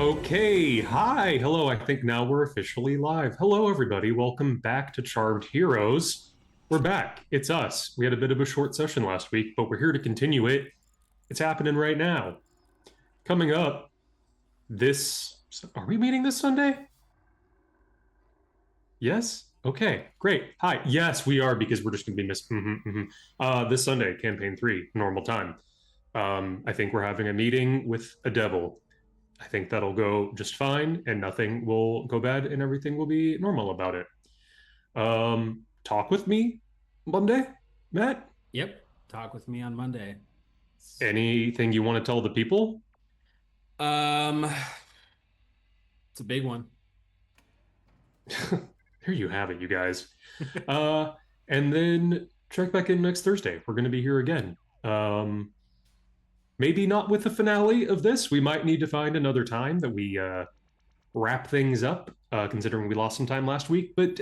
Okay, hi, hello. I think now we're officially live. Hello, everybody. Welcome back to Charmed Heroes. We're back. It's us. We had a bit of a short session last week, but we're here to continue it. It's happening right now. Coming up, this. Are we meeting this Sunday? Yes? Okay, great. Hi. Yes, we are because we're just going to be missing. This Sunday, campaign 3, normal time. I think we're having a meeting with a devil. I think that'll go just fine and nothing will go bad and everything will be normal about it. Talk with me Monday, Matt? Yep. Talk with me on Monday. Anything you want to tell the people? Um, it's a big one. Here you have it, you guys. Uh, and then check back in next Thursday. We're going to be here again. Um, Maybe not with the finale of this. We might need to find another time that we wrap things up, considering we lost some time last week. But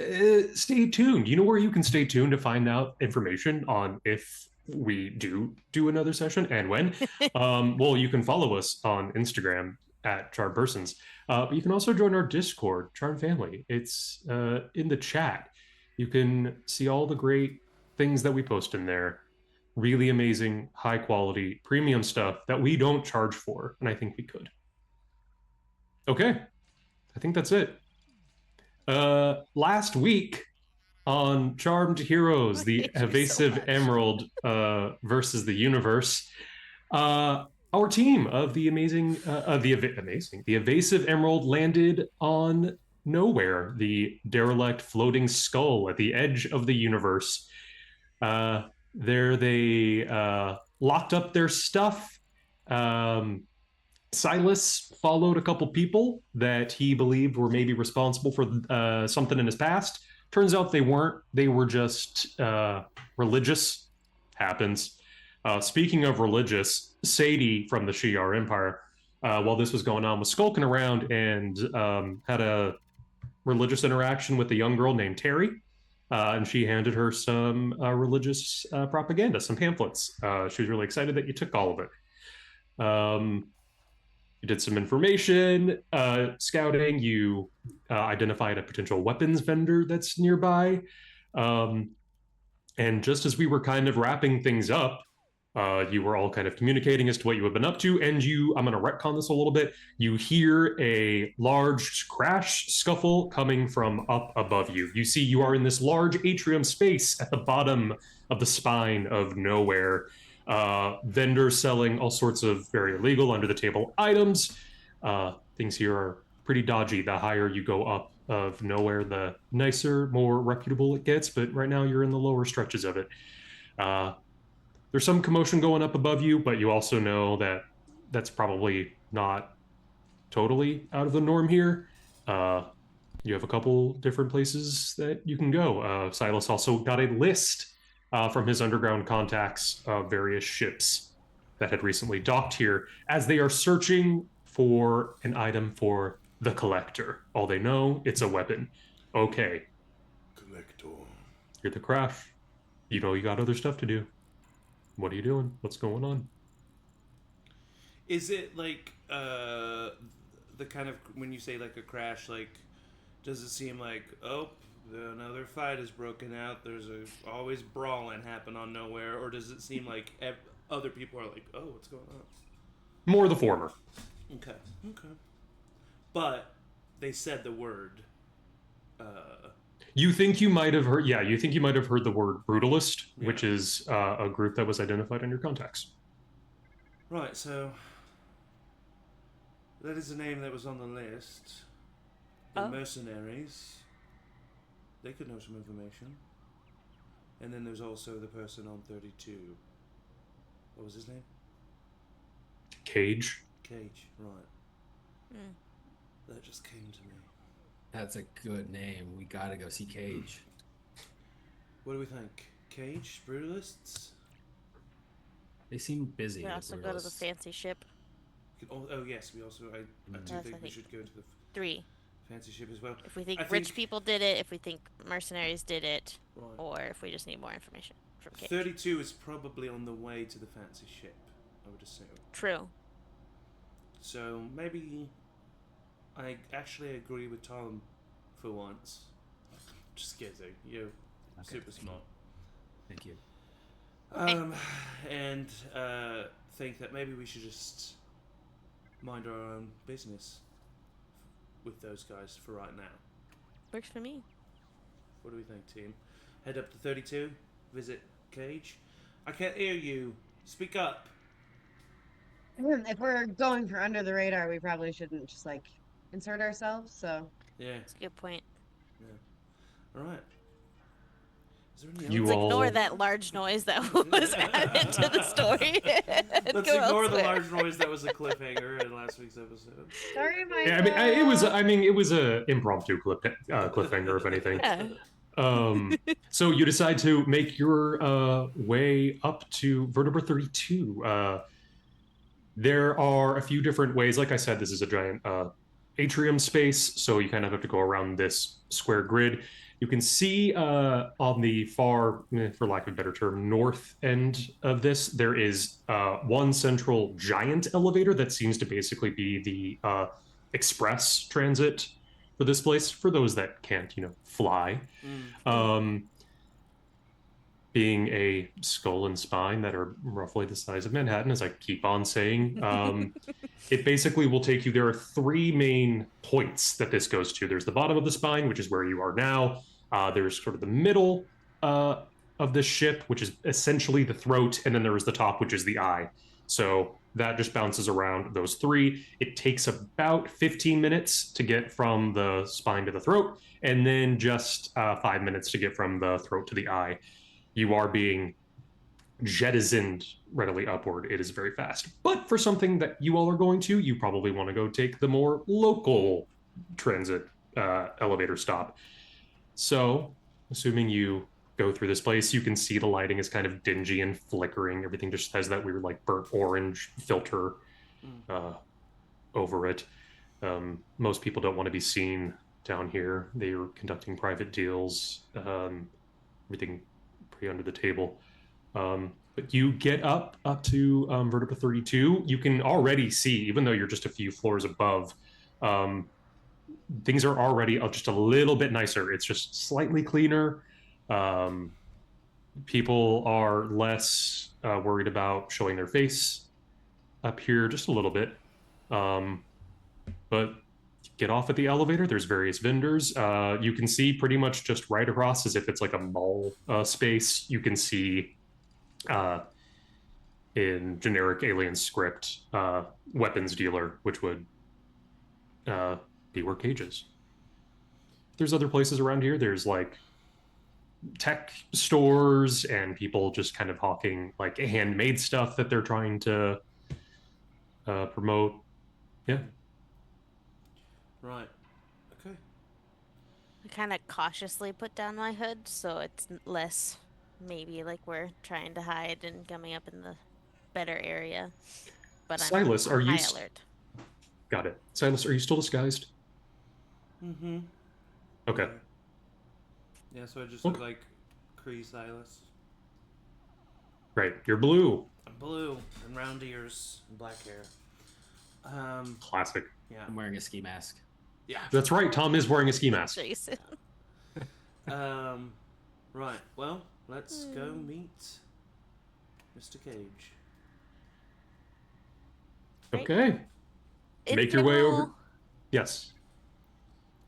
stay tuned. You know where you can stay tuned to find out information on if we do another session and when. Well, you can follow us on Instagram at CharmedPersons. But you can also join our Discord, Charm Family. It's in the chat. You can see all the great things that we post in there. Really amazing, high quality, premium stuff that we don't charge for, and I think we could. Okay, I think that's it. Last week on Charmed Heroes, the Thank you so Evasive much. Emerald versus the universe, our team of the Evasive Emerald landed on Knowhere, the derelict floating skull at the edge of the universe. Uh, there they locked up their stuff. Um, Sylas followed a couple people that he believed were maybe responsible for something in his past. Turns out they weren't. They were just religious. Happens. Speaking of religious, Sadie from the Shi'ar Empire, while this was going on, was skulking around and had a religious interaction with a young girl named Terry. And she handed her some religious propaganda, some pamphlets. She was really excited that you took all of it. You did some information scouting. You identified a potential weapons vendor that's nearby. Um, and just as we were kind of wrapping things up, you were all kind of communicating as to what you had been up to. And I'm going to retcon this a little bit. You hear a large crash scuffle coming from up above you. You see, you are in this large atrium space at the bottom of the spine of Knowhere. Vendors selling all sorts of very illegal under the table items. Things here are pretty dodgy. The higher you go up of Knowhere, the nicer, more reputable it gets. But right now, you're in the lower stretches of it. Uh, there's some commotion going up above you, but you also know that that's probably not totally out of the norm here. Uh, you have a couple different places that you can go. Sylas also got a list from his underground contacts of various ships that had recently docked here as they are searching for an item for the collector. All they know, it's a weapon. Okay, Collector. you're the crash. You know you got other stuff to do. What are you doing? What's going on? Is it like the kind of when you say like a crash, like does it seem like another fight has broken out? There's always brawling happen on Knowhere, or does it seem like other people are like, oh, what's going on? More the former. Okay, okay. But they said the word. You think you might have heard, yeah, you think you might have heard the word brutalist, Yeah. which is a group that was identified in your contacts. Right. So that is the name that was on the list. The Oh. mercenaries. They could know some information. And then there's also the person on 32. What was his name? Cage. Cage. Right. Mm. That just came to me. That's a good name. We gotta go see Cage. What do we think? Cage? Brutalists? They seem busy. We the also go to the Brutalists. fancy ship. Yes, we also. I do Yes, think I we think should go to the 3. fancy ship as well. If we think I rich think- people did it, if we think mercenaries did it, Right. or if we just need more information from Kate. 32 is probably on the way to the fancy ship, I would assume. True. So maybe I actually agree with Tom for once. Just kidding. You're super smart. Thank you. And think that maybe we should just mind our own business with those guys for right now. Works for me. What do we think, team? Head up to 32, visit Cage. I can't hear you. Speak up. If we're going for under the radar, we probably shouldn't just like insert ourselves. So Yeah. That's a good point. Yeah. All right. Is there any You Let's other- all- ignore that large noise that was added to the story. and Let's go ignore the elsewhere. large noise that was a cliffhanger in last week's episode. sorry, Mike. Yeah, it was a impromptu cliffhanger, if anything. Yeah. So you decide to make your way up to vertebra 32. There are a few different ways. Like I said, this is a giant atrium space, so you kind of have to go around this square grid. You can see on the far, for lack of a better term, north end of this, there is one central giant elevator that seems to basically be the express transit for this place, for those that can't, fly. Being a skull and spine that are roughly the size of Manhattan, as I keep on saying, it basically will take you. There are three main points that this goes to. There's the bottom of the spine, which is where you are now. There's sort of the middle of the ship, which is essentially the throat, and then there is the top, which is the eye. So that just bounces around those three. It takes about 15 minutes to get from the spine to the throat, and then just 5 minutes to get from the throat to the eye. You are being jettisoned readily upward. It is very fast. But for something that you all are going to, you probably want to go take the more local transit elevator stop. So, assuming you go through this place, you can see the lighting is kind of dingy and flickering. Everything just has that weird, like, burnt orange filter over it. Most people don't want to be seen down here. They are conducting private deals. Everything pretty under the table. But you get up to vertebra 32. You can already see, even though you're just a few floors above, things are already just a little bit nicer. It's just slightly cleaner. People are less worried about showing their face up here just a little bit. But get off at the elevator. There's various vendors. You can see pretty much just right across, as if it's like a mall space. You can see in generic alien script, weapons dealer, which would be where Cage is. There's other places around here. There's like tech stores and people just kind of hawking like handmade stuff that they're trying to promote. Yeah. Right. Okay. I kind of cautiously put down my hood so it's less maybe like we're trying to hide and coming up in the better area. But Sylas, I'm are you high alert. Got it. Sylas, are you still disguised? Mm-hmm. Okay. Yeah, so I just Okay. look like Cree Sylas. Right. You're blue. I'm blue and round ears and black hair. Classic. Yeah. I'm wearing a ski mask. Yeah. That's right. Tom is wearing a ski mask. Jason. Right. Well, let's go meet Mr. Cage. Great. Okay. Make your way over. Yes.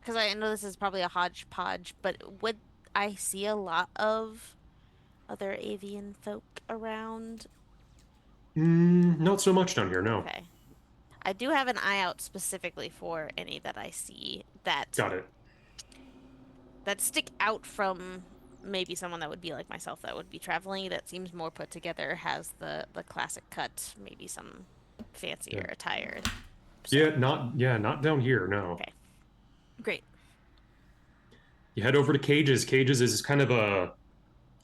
Because I know this is probably a hodgepodge, but would I see a lot of other avian folk around? Not so much down here, no. Okay. I do have an eye out specifically for any that I see that Got it. that stick out from maybe someone that would be like myself that would be traveling, that seems more put together, has the classic cut, maybe some fancier attire. So, Not down here, no. Okay. Great. You head over to Cage's. Cage's is kind of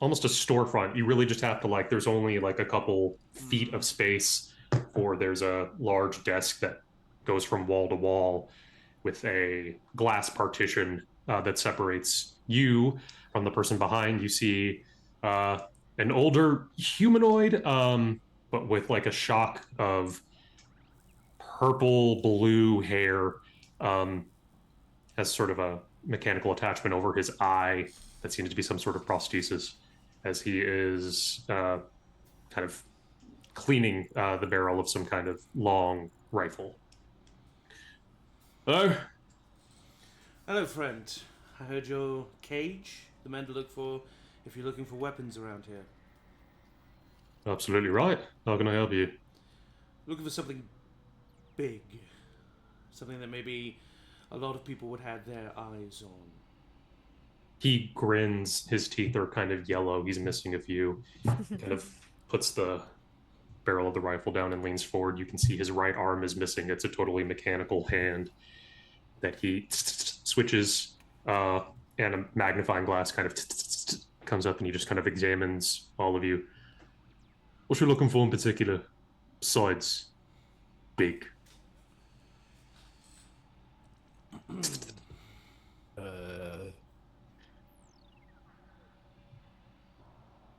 almost a storefront. You really just have to there's only like a couple feet of space there's a large desk that goes from wall to wall with a glass partition that separates you from the person behind. You see an older humanoid, but with like a shock of purple blue hair, has sort of a mechanical attachment over his eye that seems to be some sort of prosthesis, as he is kind of cleaning the barrel of some kind of long rifle. Hello? Hello, friend. I heard your cage. The man to look for if you're looking for weapons around here. Absolutely right. How can I help you? Looking for something big. Something that maybe a lot of people would have their eyes on. He grins. His teeth are kind of yellow. He's missing a few. Kind of puts the barrel of the rifle down and leans forward. You can see his right arm is missing. It's a totally mechanical hand that he switches, and a magnifying glass kind of comes up, and he just kind of examines all of you. What you looking for in particular? Besides big.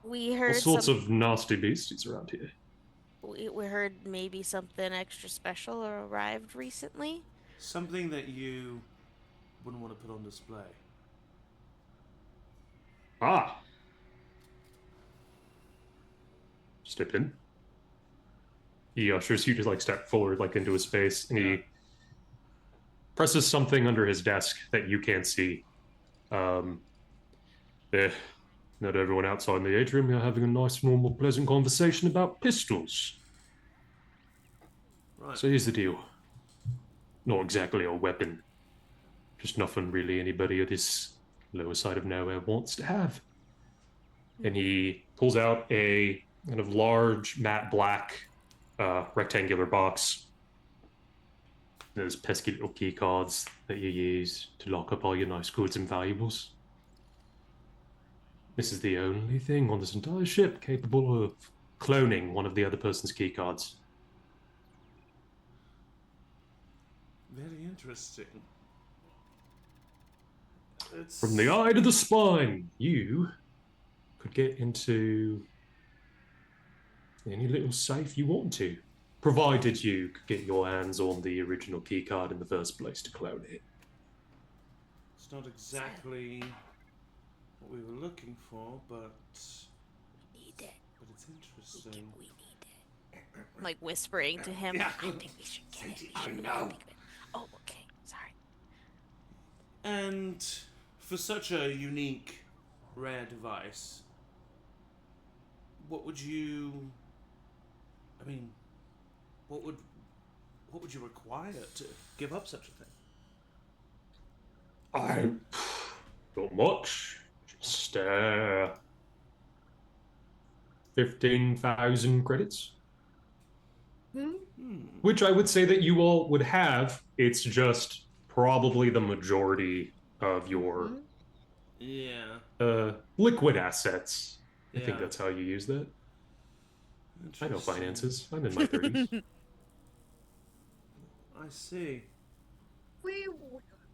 We All heard sorts of nasty beasties around here. we heard maybe something extra special arrived recently. Something that you wouldn't want to put on display. Ah. Step in. He ushers you to like step forward like into his space, and he presses something under his desk that you can't see. Not everyone outside in the atrium are having a nice, normal, pleasant conversation about pistols. Right. So here's the deal. Not exactly a weapon. Just nothing really anybody at this lower side of Nowhere wants to have. And he pulls out a kind of large, matte black, rectangular box. Those pesky little key cards that you use to lock up all your nice goods and valuables. This is the only thing on this entire ship capable of cloning one of the other person's key cards. Very interesting. It's... From the eye to the spine, you could get into any little safe you want to, provided you could get your hands on the original key card in the first place to clone it. It's not exactly what we were looking for, but Need it. but it's interesting. We need it. Like whispering to him. Yeah. I think we should get it. We should know. think of it. Oh, okay. Sorry. And for such a unique, rare device, what would you? I mean, what would you require to give up such a thing? Not much. Just 15,000 credits. Which I would say that you all would have. It's just probably the majority of your Yeah. liquid assets. I think Yeah. that's how you use that. I know Interesting. finances. I'm in my 30s. I see.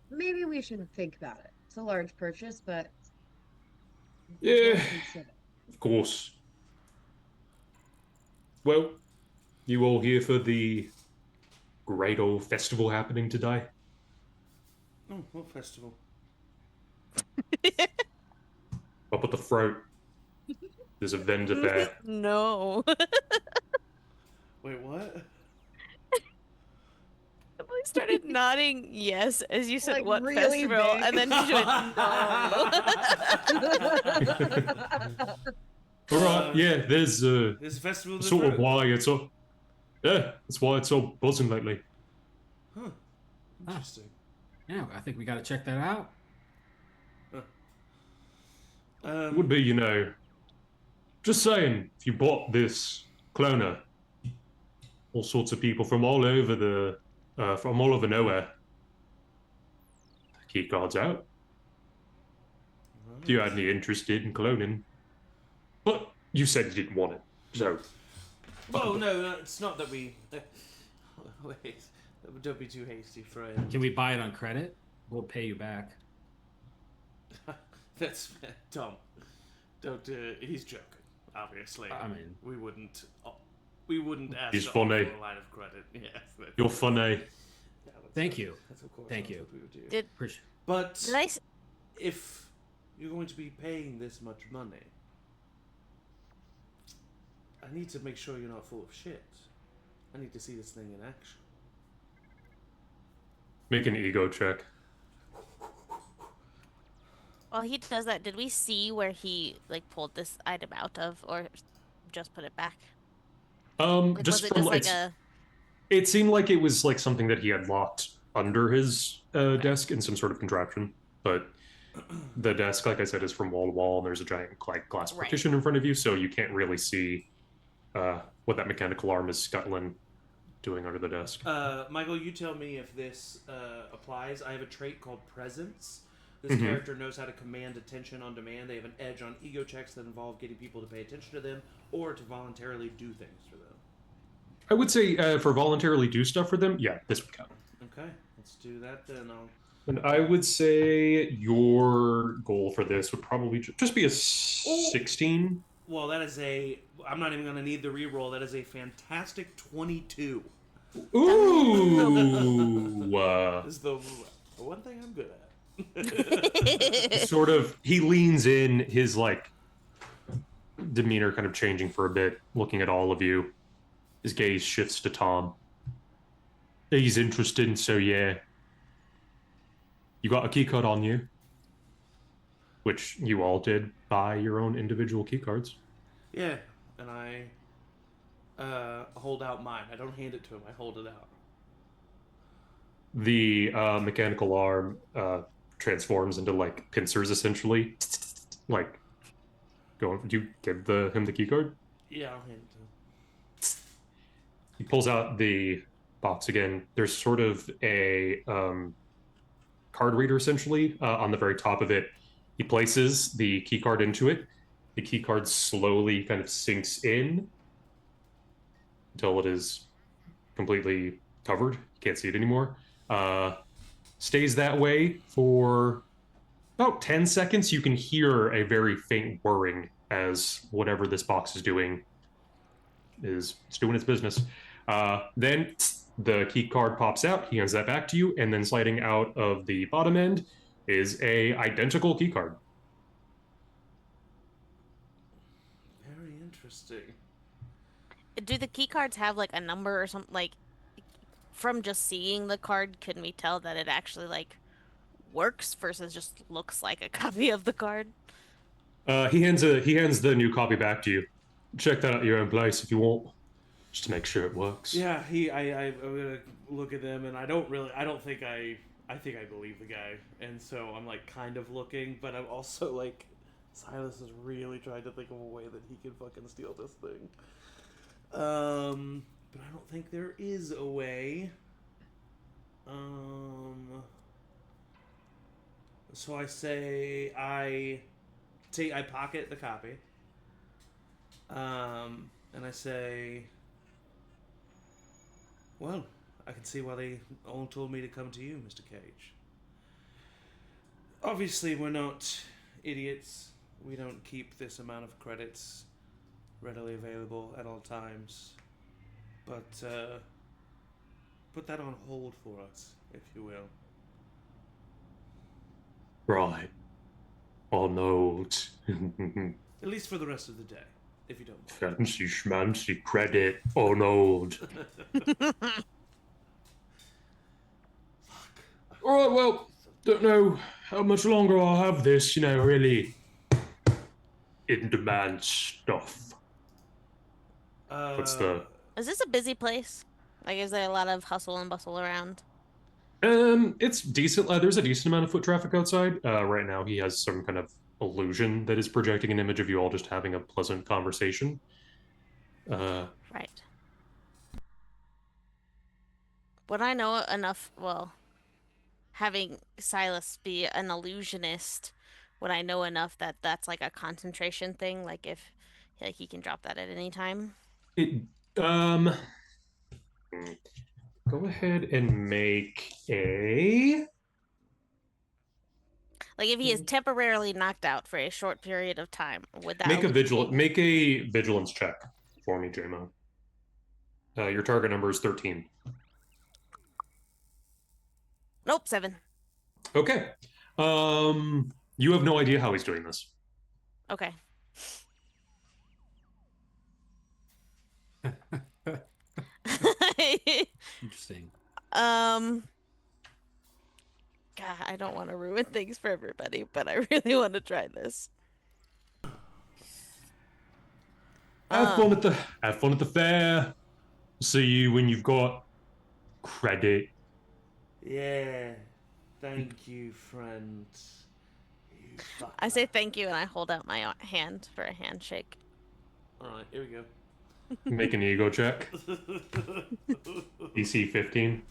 Maybe we should think about it. It's a large purchase, but Yeah, we'll consider. of course. Well, you all here for the great old festival happening today? Oh, what festival? Up at the throat. There's a vendor there. No. Wait, what? Emily started nodding yes as you said Like, what really festival, big. and then she went no. All right, yeah, there's There's a festival. of the sort of Fruit. why it's all. Yeah, that's why it's all buzzing lately. Huh. Interesting. Yeah, I think we got to check that out. It would be, you know, just saying, if you bought this cloner, all sorts of people from all over Nowhere, key cards out. If you had any interested in cloning, but you said you didn't want it, so Oh no, it's not that we. Wait, don't be too hasty, friend. Can we buy it on credit? We'll pay you back. That's Tom. Don't. He's joking. Obviously, I mean, we wouldn't. We wouldn't ask He's to funny. offer a line of credit. Yes, you're funny. that would Thank you. That's of course Thank not you. what we would do. Did Appreciate. But did I? if you're going to be paying this much money, I need to make sure you're not full of shit. I need to see this thing in action. Make an ego check. While he does that, did we see where he like pulled this item out of, or just put it back? Like, Just was it from just like it's, a? it seemed like it was like something that he had locked under his desk in some sort of contraption, but the desk, like I said, is from wall to wall, and there's a giant like glass Right. partition in front of you, so you can't really see what that mechanical arm is scuttling doing under the desk. Michael, you tell me if this applies. I have a trait called Presence. This character knows how to command attention on demand. They have an edge on ego checks that involve getting people to pay attention to them or to voluntarily do things for them. I would say for voluntarily do stuff for them, yeah, this would count. Okay, let's do that then. And I would say your goal for this would probably just be a 16. Well, that is a... I'm not even going to need the reroll. That is a fantastic 22. Ooh! This is the one thing I'm good at. Sort of, he leans in, his like demeanor kind of changing for a bit, looking at all of you. His gaze shifts to Tom. He's interested, so yeah. You got a keycard on you, which you all did buy your own individual keycards. Yeah, and I hold out mine. I don't hand it to him. I hold it out. The mechanical arm transforms into like pincers, essentially. Like, do you give him the keycard? Yeah, I'll hand it to him. He pulls out the box again. There's sort of a card reader, essentially, on the very top of it. He places the key card into it. The key card slowly kind of sinks in until it is completely covered. You can't see it anymore. Stays that way for about 10 seconds. You can hear a very faint whirring as whatever this box is doing is doing its business. Then the key card pops out. He hands that back to you, and then sliding out of the bottom end is a identical key card. Very interesting. Do the key cards have like a number or something? Like, from just seeing the card, can we tell that it actually like works versus just looks like a copy of the card? He hands the new copy back to you. Check that out at your own place if you want, just to make sure it works. Yeah, I'm gonna look at them, and I think I believe the guy, and so I'm like kind of looking, but I'm also like, Sylas is really trying to think of a way that he can fucking steal this thing. But I don't think there is a way. So I say I pocket the copy. And I say, well, I can see why they all told me to come to you, Mr. Cage. Obviously, we're not idiots. We don't keep this amount of credits readily available at all times. But put that on hold for us, if you will. Right. Oh no. At least for the rest of the day, if you don't mind. Fancy schmancy credit. Oh no. Alright, well, don't know how much longer I'll have this, really in-demand stuff. What's the... Is this a busy place? Like, is there a lot of hustle and bustle around? It's decent. There's a decent amount of foot traffic outside. Right now he has some kind of illusion that is projecting an image of you all just having a pleasant conversation. Right. Would I know enough, well, having Sylas be an illusionist, would I know enough that that's like a concentration thing? Like if like he can drop that at any time? Go ahead and make a... Like if he is temporarily knocked out for a short period of time, would that Make a vigilance check for me, JMO. Your target number is 13. Nope, 7. Okay. You have no idea how he's doing this. Okay. Interesting. God, I don't want to ruin things for everybody, but I really want to try this. Have fun at the fair. See you when you've got credit. Yeah. Thank you, friend. You I say thank you and I hold out my hand for a handshake. Alright, here we go. Make an ego check. DC 15.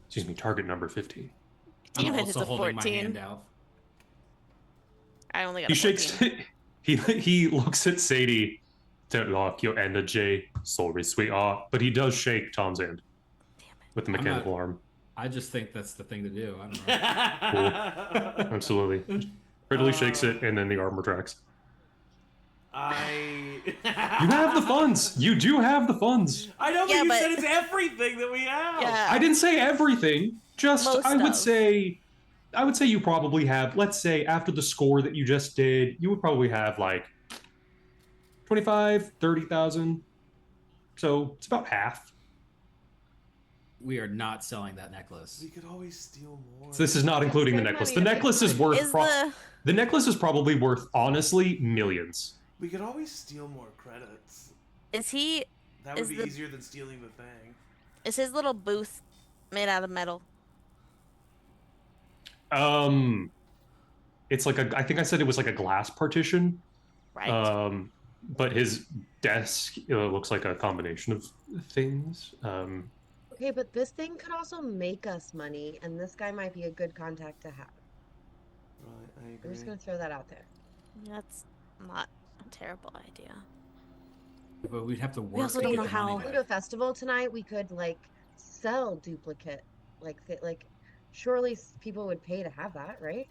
Excuse me, target number 15. Damn I'm it, it's also a holding my 14. hand out. I only got He a 14. shakes. He looks at Sadie. Don't like your energy. Sorry, sweetheart. But he does shake Tom's hand with the mechanical arm. I just think that's the thing to do. I don't know. Cool. Absolutely. Ridley shakes it, and then the arm retracts. You have the funds. You do have the funds. I know, but Yeah, you but- said it's everything that we have. Yeah. I didn't say everything. Just Most I would of. say you probably have. Let's say after the score that you just did, you would probably have like 25, 30,000. So it's about half. We are not selling that necklace. We could always steal more. So this is not including the save necklace. money The to necklace fix is money. worth. Is the The necklace is probably worth, honestly, millions. We could always steal more credits. is he That would Is be the- easier than stealing the thing. is his little booth made out of metal? It's like I think I said it was like a glass partition. Right. But his desk looks like a combination of things. Okay, but this thing could also make us money, and this guy might be a good contact to have. Right, I I'm agree. just gonna throw that out there. That's not a terrible idea. But we'd have to work also to don't get know the how- money Going back. to a festival tonight, we could like sell duplicate, like surely people would pay to have that, right?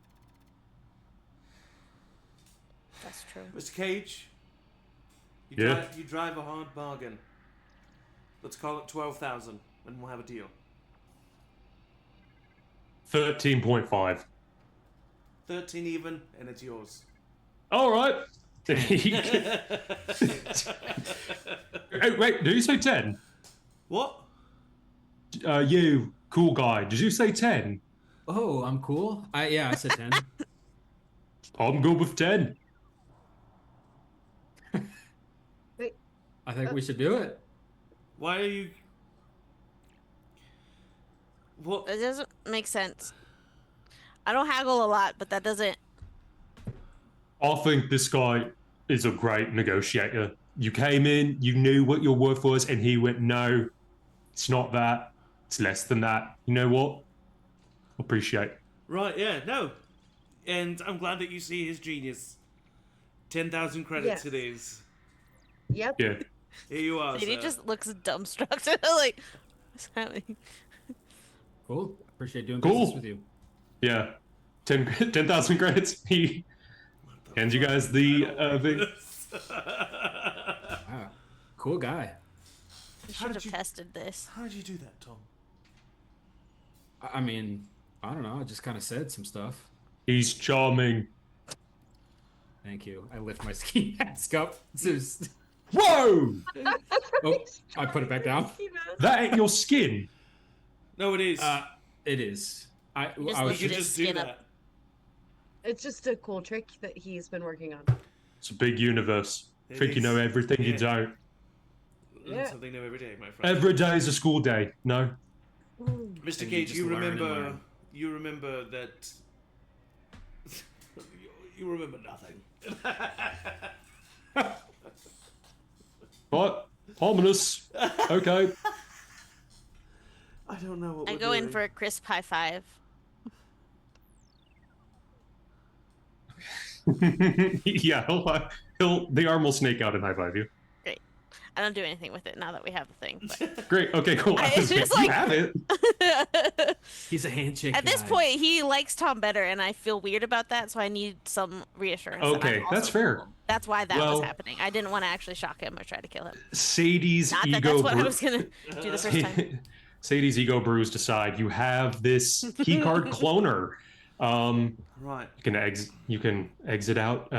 That's true. Mr. Cage, Yeah? you drive a hard bargain. Let's call it 12,000, and we'll have a deal. 13.5. 13 even, and it's yours. All right. Hey, wait, did you say 10? What? You, cool guy, did you say 10? Oh, I'm cool. I said 10. I'm good with 10. Wait, I think we should do it. Why are you... What? It doesn't make sense. I don't haggle a lot, but that doesn't. I think this guy is a great negotiator. You came in, you knew what your worth was, and he went, no, it's not that. It's less than that. You know what? Appreciate. Right, yeah, no. And I'm glad that you see his genius. 10,000 credits Yes. it is. Yep. Yeah. Here you are, Sadie sir. just looks dumbstruck. Like, what's happening? Cool. Appreciate doing Cool. business with you. Yeah. 10,000 credits. He hands you guys the thing. Wow. Cool guy. We How should did have you- tested this. How did you do that, Tom? I mean, I don't know. I just kind of said some stuff. He's charming. Thank you. I lift my ski mask up. Whoa! Oh, I put it back down. That ain't your skin. No, it is. It is. I Just you was lifted should his just do skin up. that. It's just a cool trick that he's been working on. It's a big universe. It Think you is. know everything you Yeah. don't. Yeah. Something new every day, my friend. Every day is a school day. No? Mr. And you Cage, just you learn and remember learn. you remember that you remember nothing. What? Ominous. Okay. I don't know what I we're go in doing. for a crisp high five. Yeah, the arm will snake out and high five you. Great. I don't do anything with it now that we have the thing. But Great. Okay, cool. It's just You like- have it. He's a handshake at this guy. point, he likes Tom better, and I feel weird about that. So I need some reassurance. that I'm Okay, that's also fair. cool. That's why that Well- was happening. I didn't want to actually shock him or try to kill him. Sadie's Not that ego. that's what I bru- was gonna do the first time. Sadie's ego bruised aside, you have this keycard cloner. Right. You can exit out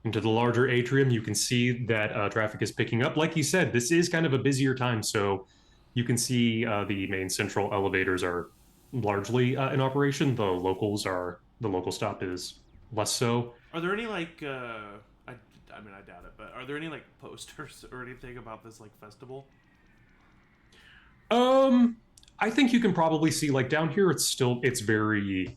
into the larger atrium. You can see that traffic is picking up. Like you said, this is kind of a busier time, so you can see the main central elevators are largely in operation. The local stop is less so. Are there any like I mean I doubt it, but are there any like posters or anything about this like festival? I think you can probably see like down here. It's very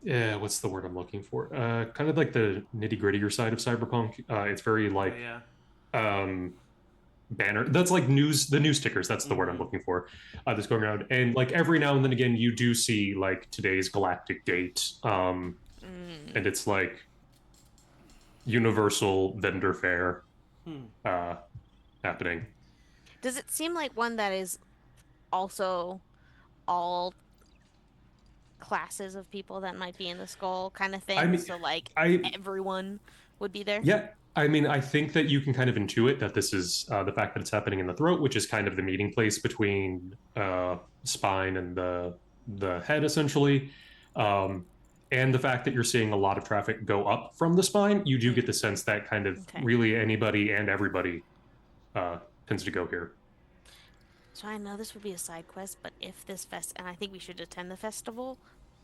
yeah. What's the word I'm looking for? Kind of like the nitty grittier side of cyberpunk. It's very like Yeah. banner. That's like the news stickers. That's the word I'm looking for. That's going around, and like every now and then again, you do see like today's Galactic Date, and it's like Universal Vendor Fair happening. Does it seem like one that is also all classes of people that might be in the skull kind of thing? I mean, so like I everyone would be there? Yeah, I mean, I think that you can kind of intuit that this is the fact that it's happening in the throat, which is kind of the meeting place between spine and the head, essentially. And the fact that you're seeing a lot of traffic go up from the spine, you do get the sense that kind of really anybody and everybody tends to go here. So I know this would be a side quest, but if this and I think we should attend the festival,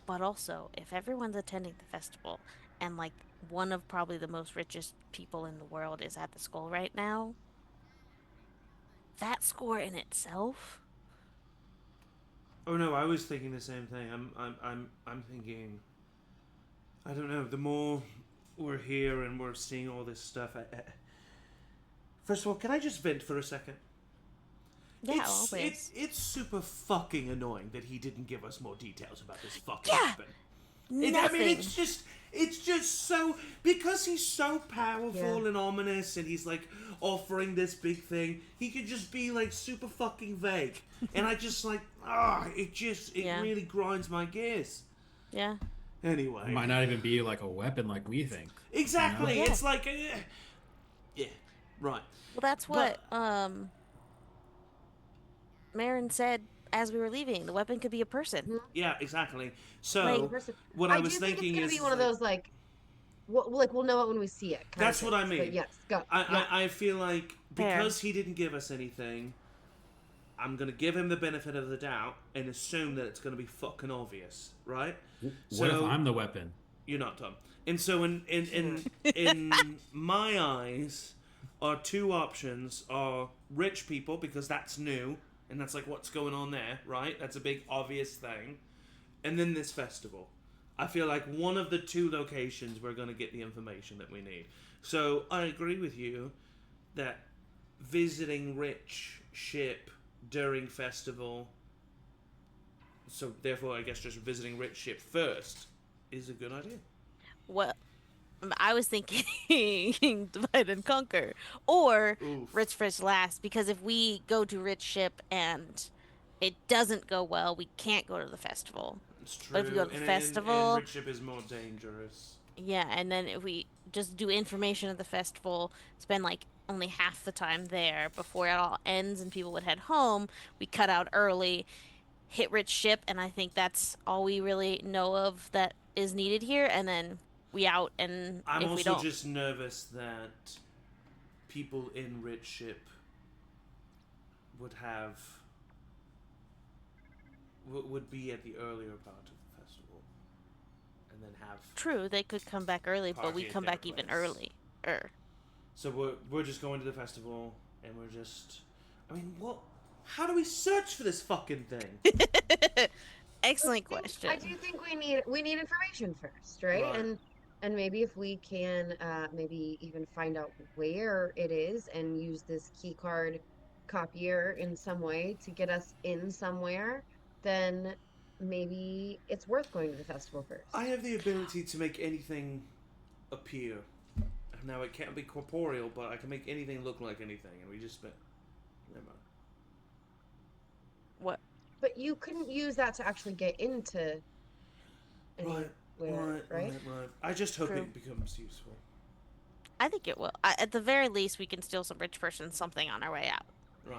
but also if everyone's attending the festival and like one of probably the most richest people in the world is at the skull right now, that score in itself. Oh no, I was thinking the same thing. I'm thinking. I don't know. The more we're here and we're seeing all this stuff. First of all, can I just vent for a second? Yeah, always. It's super fucking annoying that he didn't give us more details about this fucking Yeah, weapon. nothing. I mean, it's just so, because he's so powerful and ominous, and he's like offering this big thing. He could just be like super fucking vague, and I just like, it really grinds my gears. Yeah. Anyway, It might not even be like a weapon like we think. Exactly. You know? It's like, yeah, right. Well, that's what Maren said as we were leaving. The weapon could be a person. Yeah, exactly. So Like, what I was thinking it's is gonna be one of those like, we'll know it when we see it. That's what I mean. But yes, go. I feel like because he didn't give us anything, I'm gonna give him the benefit of the doubt and assume that it's gonna be fucking obvious, right? What if I'm the weapon? You're not, Tom. And so in my eyes, our two options are rich people, because that's new and that's like what's going on there, right? That's a big obvious thing. And then this festival. I feel like one of the two locations we're going to get the information that we need. So I agree with you that visiting rich ship during festival, so therefore I guess just visiting rich ship first, is a good idea. Well, I was thinking divide and conquer, or rich first last, because if we go to rich ship and it doesn't go well, we can't go to the festival. It's true. But if we go to the festival, and rich ship is more dangerous. Yeah, and then if we just do information at the festival, spend like only half the time there before it all ends and people would head home, we cut out early, hit rich ship, and I think that's all we really know of that is needed here, and then we out, and I'm if we also don't... just nervous that people in rich ship would be at the earlier part of the festival, and then have... True, they could come back early, but we party at come their back even place. earlier. So we're just going to the festival, and we're just... I mean, what? How do we search for this fucking thing? Excellent question. I do think we need information first, right? Right. And maybe if we can maybe even find out where it is and use this key card copier in some way to get us in somewhere, then maybe it's worth going to the festival first. I have the ability to make anything appear. Now, it can't be corporeal, but I can make anything look like anything, and we just spent... Never mind. What? But you couldn't use that to actually get into anywhere, right? I just hope True. it becomes useful. I think it will. At the very least, we can steal some rich person something on our way out. Right.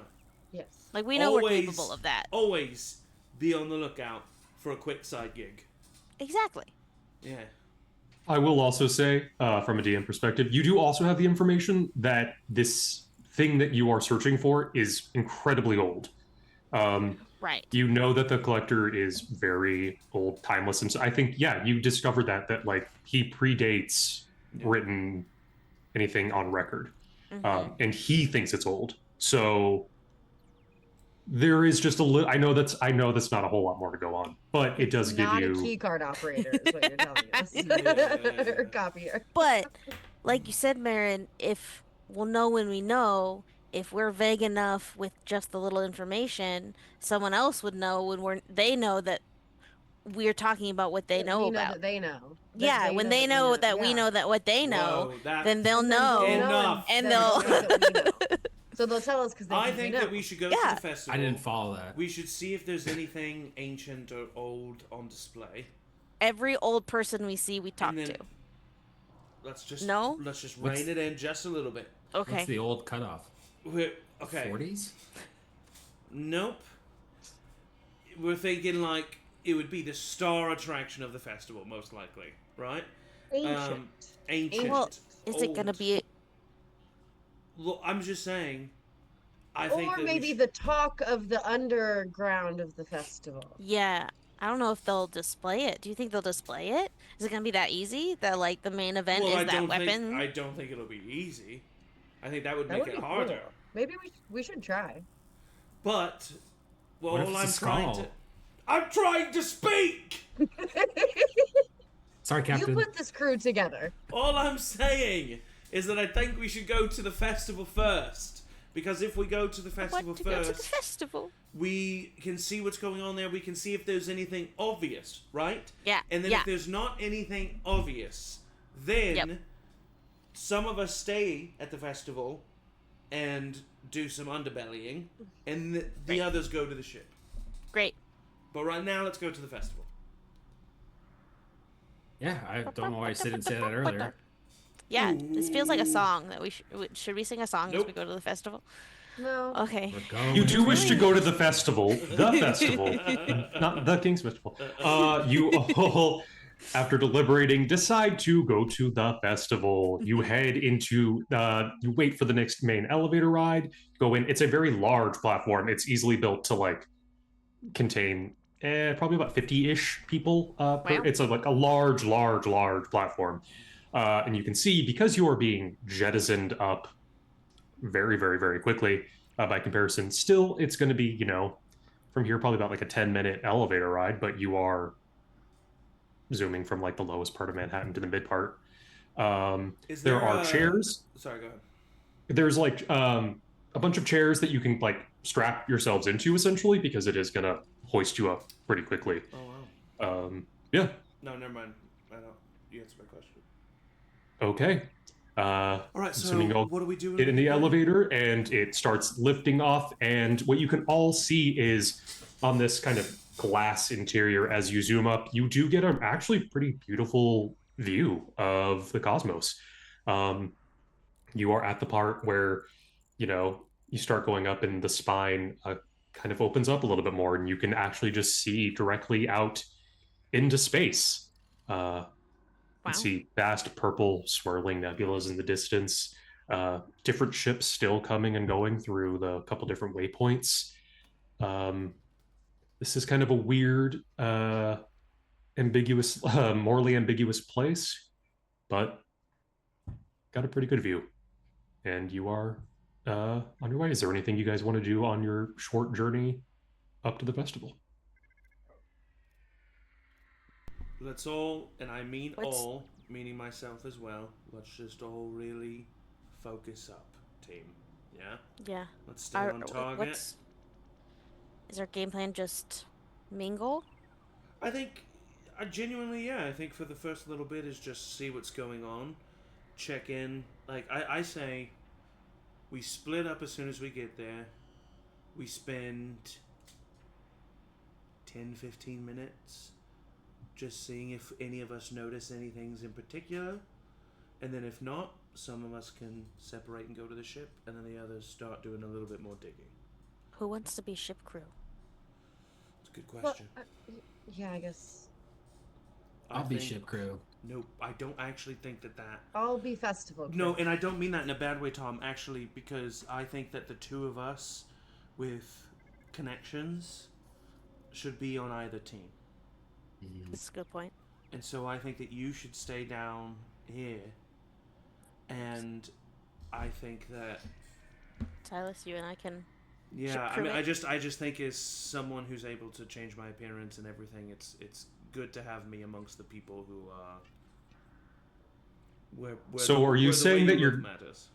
Yes. Like, we know we're capable of that. Always be on the lookout for a quick side gig. Exactly. Yeah. I will also say, from a DM perspective, you do also have the information that this thing that you are searching for is incredibly old. Right. You know that the collector is very old, timeless, and so I think, yeah, you discovered that like he predates written anything on record, and he thinks it's old. So there is just a little. I know that's not a whole lot more to go on, but it does give Not a you. key card operator is what you're telling us. Yeah. Or copier. But, like you said, Maren, if we'll know when we know, if we're vague enough with just the little information, someone else would know when they know that we're talking about what they That know we know about. that they know. Yeah, when they know that we Yeah. know that what they know, Whoa, that- then they'll And then know. they'll know Enough. And then they'll- think that we know. So they'll tell us because they I think think we know. that we should go to Yeah. the festival. I didn't follow that. We should see if there's anything ancient or old on display. Every old person we see, we talk And then to. Let's just No? Let's just What's- rein it in just a little bit. Okay. What's the old cutoff? Okay. 40s? Nope. We're thinking like it would be the star attraction of the festival, most likely, right? Ancient. Ancient. Well, is it gonna old. be? Look, I'm just saying. I think Or that maybe the talk of the underground of the festival. Yeah. I don't know if they'll display it. Do you think they'll display it? Is it gonna be that easy? That like the main event Well, is I that don't weapon? think I don't think it'll be easy. I think that would That make would it be harder. cool. Maybe we should try. But well, What if all it's a I'm trying skull? to I'm trying to speak. Sorry, Captain. You put this crew together. All I'm saying is that I think we should go to the festival first. Because if we go to the I festival want to go to the first, festival. we can see what's going on there. We can see if there's anything obvious, right? Yeah. And then yeah. if there's not anything obvious, then Yep. some of us stay at the festival and do some underbellying, and the Right. others go to the ship. Great. But right now, let's go to the festival. Yeah, I don't know why I didn't say that earlier. Yeah, this feels like a song that we should we sing a song as we Nope. go to the festival? No. Okay. We're going. You do wish to go to the festival, not the King's Festival. You all, after deliberating, decide to go to the festival. You head into, you wait for the next main elevator ride, go in. It's a very large platform. It's easily built to like contain probably about 50-ish people. Wow. It's like a large platform. And you can see, because you are being jettisoned up very, very, very quickly by comparison, still it's going to be, from here probably about like a 10-minute elevator ride, but you are zooming from like the lowest part of Manhattan to the mid part. Is there there are a- chairs. Sorry, go ahead. There's like a bunch of chairs that you can like strap yourselves into, essentially, because it is going to hoist you up pretty quickly. Oh wow. Yeah. No, never mind. I don't. You answered my question. Okay. All right. So Assuming you'll what are we doing? get in the then? elevator, and it starts lifting off, and what you can all see is on this kind of glass interior, as you zoom up, you do get an actually pretty beautiful view of the cosmos. You are at the part where you start going up, and the spine kind of opens up a little bit more, and you can actually just see directly out into space. You Wow. can see vast purple swirling nebulas in the distance. Different ships still coming and going through the couple different waypoints. This is kind of a weird, ambiguous, morally ambiguous place, but got a pretty good view. And you are on your way. Is there anything you guys want to do on your short journey up to the festival? Let's all, and I mean What's- all, meaning myself as well. Let's just all really focus up, team. Yeah. Yeah. Let's stay on target. Is our game plan just mingle? I think, genuinely, yeah. I think for the first little bit is just see what's going on, check in. Like I say, we split up as soon as we get there. We spend 10-15 minutes just seeing if any of us notice any things in particular, and then if not, some of us can separate and go to the ship, and then the others start doing a little bit more digging. Who wants to be ship crew? It's a good Well, question. yeah, I guess I'll be think- ship crew. Nope, I don't actually think that. I'll be festival crew. No, and I don't mean that in a bad way, Tom. Actually, because I think that the two of us with connections should be on either team. That's a good point. And so I think that you should stay down here. And I think that Sylas, you and I can. yeah, I crew mean, it. I just think as someone who's able to change my appearance and everything, it's good to have me amongst the people who where So are you where the saying way that you you're- look matters.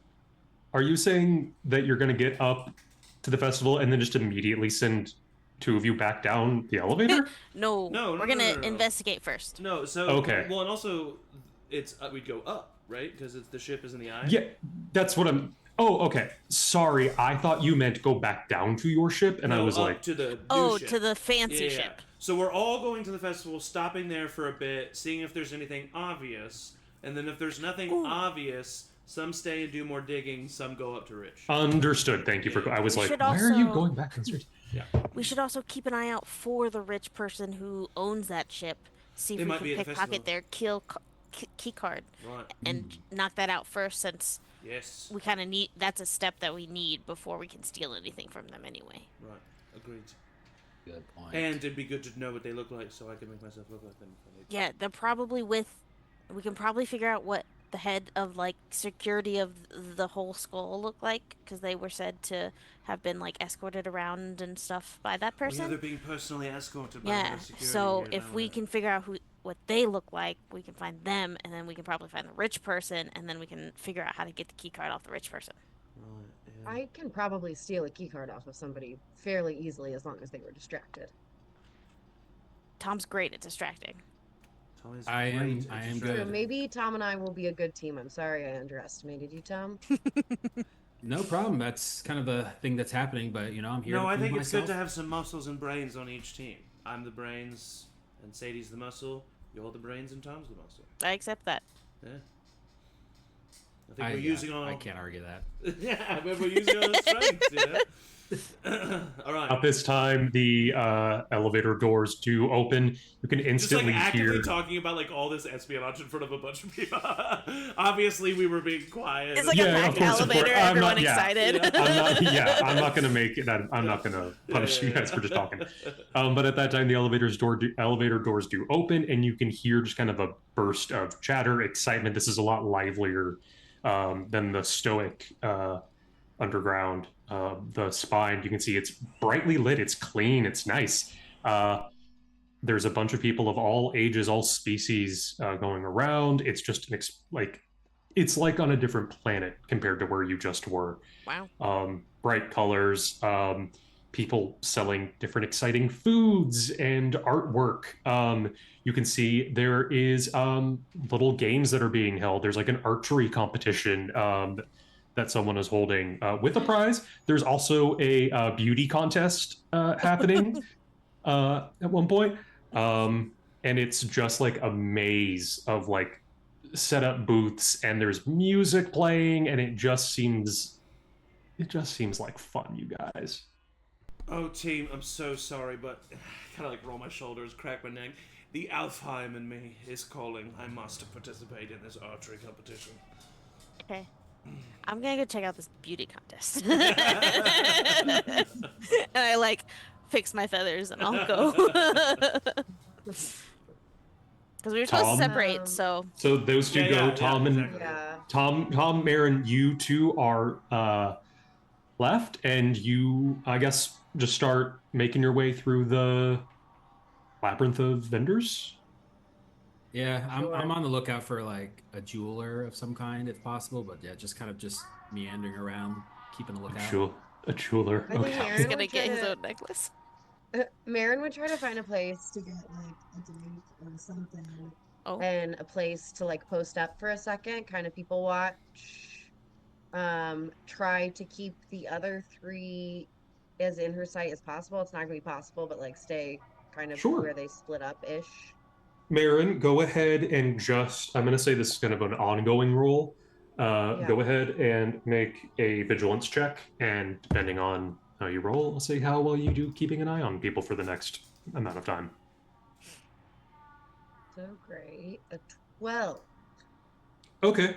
Are you saying that you're going to get up to the festival and then just immediately send two of you back down the elevator? No, No, we're no, gonna no, no. investigate first. No, so Okay. well, and also it's we'd go up, right? Because it's the ship is in the eye. Yeah, that's what I'm. Oh, okay. Sorry, I thought you meant go back down to your ship, and I No, was up like, to the new Oh, ship. to the fancy Yeah. ship. So we're all going to the festival, stopping there for a bit, seeing if there's anything obvious, and then if there's nothing obvious, some stay and do more digging, some go up to Rich. understood. Thank you for. I was We like, should why are you also- going back downstairs? Yeah. We should also keep an eye out for the rich person who owns that ship. See if They we might be can at the pickpocket festival. their key card Right. and knock that out first, since Yes. we kind of need. That's a step that we need before we can steal anything from them anyway. Right. Agreed. Good point. And it'd be good to know what they look like, so I can make myself look like them. If I need to. Yeah, they're probably with. We can probably figure out what the head of like security of the whole skull look like, because they were said to have been like escorted around and stuff by that Oh, yeah, person. they're being personally escorted by Yeah, the security. so here, if now, we right? can figure out what they look like, we can find them, and then we can probably find the rich person, and then we can figure out how to get the key card off the rich person. Right, yeah. I can probably steal a key card off of somebody fairly easily as long as they were distracted. Tom's great at distracting. Tommy's I am- great at I am So distracting. good. maybe Tom and I will be a good team. I'm sorry I underestimated you, Tom. No problem. That's kind of the thing that's happening, but I'm here. No, to I prove think it's good myself. to have some muscles and brains on each team. I'm the brains, and Sadie's the muscle. You're the brains, and Tom's the muscle. I accept that. Yeah. I think we're using all. I can't argue that. Yeah, but we're using all the strengths, you know. All right. At this time, the elevator doors do open. You can Just like instantly actively hear. talking about like all this espionage in front of a bunch of people. Obviously, we were being quiet. It's like Yeah, a of packed course, of course. elevator, I'm everyone not- yeah. excited. I'm not gonna make it. I'm not gonna punish you guys for just talking. But at that time, the elevator doors do open, and you can hear just kind of a burst of chatter, excitement. This is a lot livelier than the stoic underground. The spine, you can see it's brightly lit. It's clean. It's nice. There's a bunch of people of all ages, all species going around. It's just it's like on a different planet compared to where you just were. Wow. Bright colors, people selling different exciting foods and artwork. You can see there is little games that are being held. There's like an archery competition that someone is holding with a prize. There's also a beauty contest happening at one point. And it's just like a maze of like set up booths, and there's music playing, and it just seems like fun, you guys. Oh, team, I'm so sorry, but I kind of like roll my shoulders, crack my neck. The Alfheim in me is calling. I must participate in this archery competition. Okay. I'm gonna go check out this beauty contest. And I like fix my feathers and I'll go. Because we were supposed Tom? to separate, Um, so So those two Yeah, go. yeah, Tom yeah, and exactly. Yeah. Tom, Maren, you two are left, and you, I guess, just start making your way through the labyrinth of vendors. Yeah, I'm Sure. on the lookout for like a jeweler of some kind, if possible. But yeah, just kind of meandering around, keeping a lookout. A jeweler. I think Okay. Maren he's gonna would try get his to- own necklace. Maren would try to find a place to get like a drink or something, Oh, and a place to like post up for a second, kind of people watch. Try to keep the other three as in her sight as possible. It's not gonna be possible, but like stay kind of Sure. where they split up ish. Maren, go ahead and just, I'm going to say this is kind of an ongoing role. Go ahead and make a vigilance check, and depending on how you roll, I'll say how well you do keeping an eye on people for the next amount of time. So great. A 12. Okay.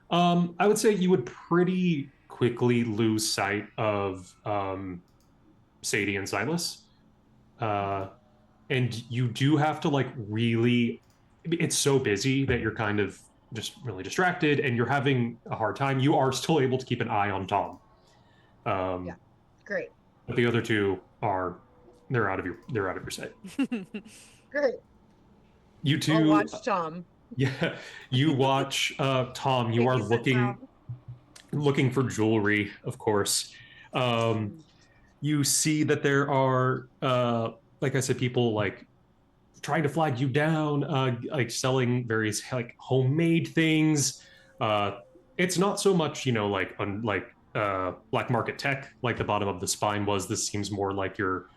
I would say you would pretty quickly lose sight of Sadie and Sylas. And you do have to like really, it's so busy that you're kind of just really distracted and you're having a hard time. You are still able to keep an eye on Tom. Yeah. Great. But the other two they're out of your sight. Great. You two I'll watch Tom. Yeah, you watch Tom. You are looking for jewelry, of course. You see that there are, like I said, people like trying to flag you down, like selling various like homemade things. It's not so much, like black market tech, like the bottom of the spine was. This seems more like your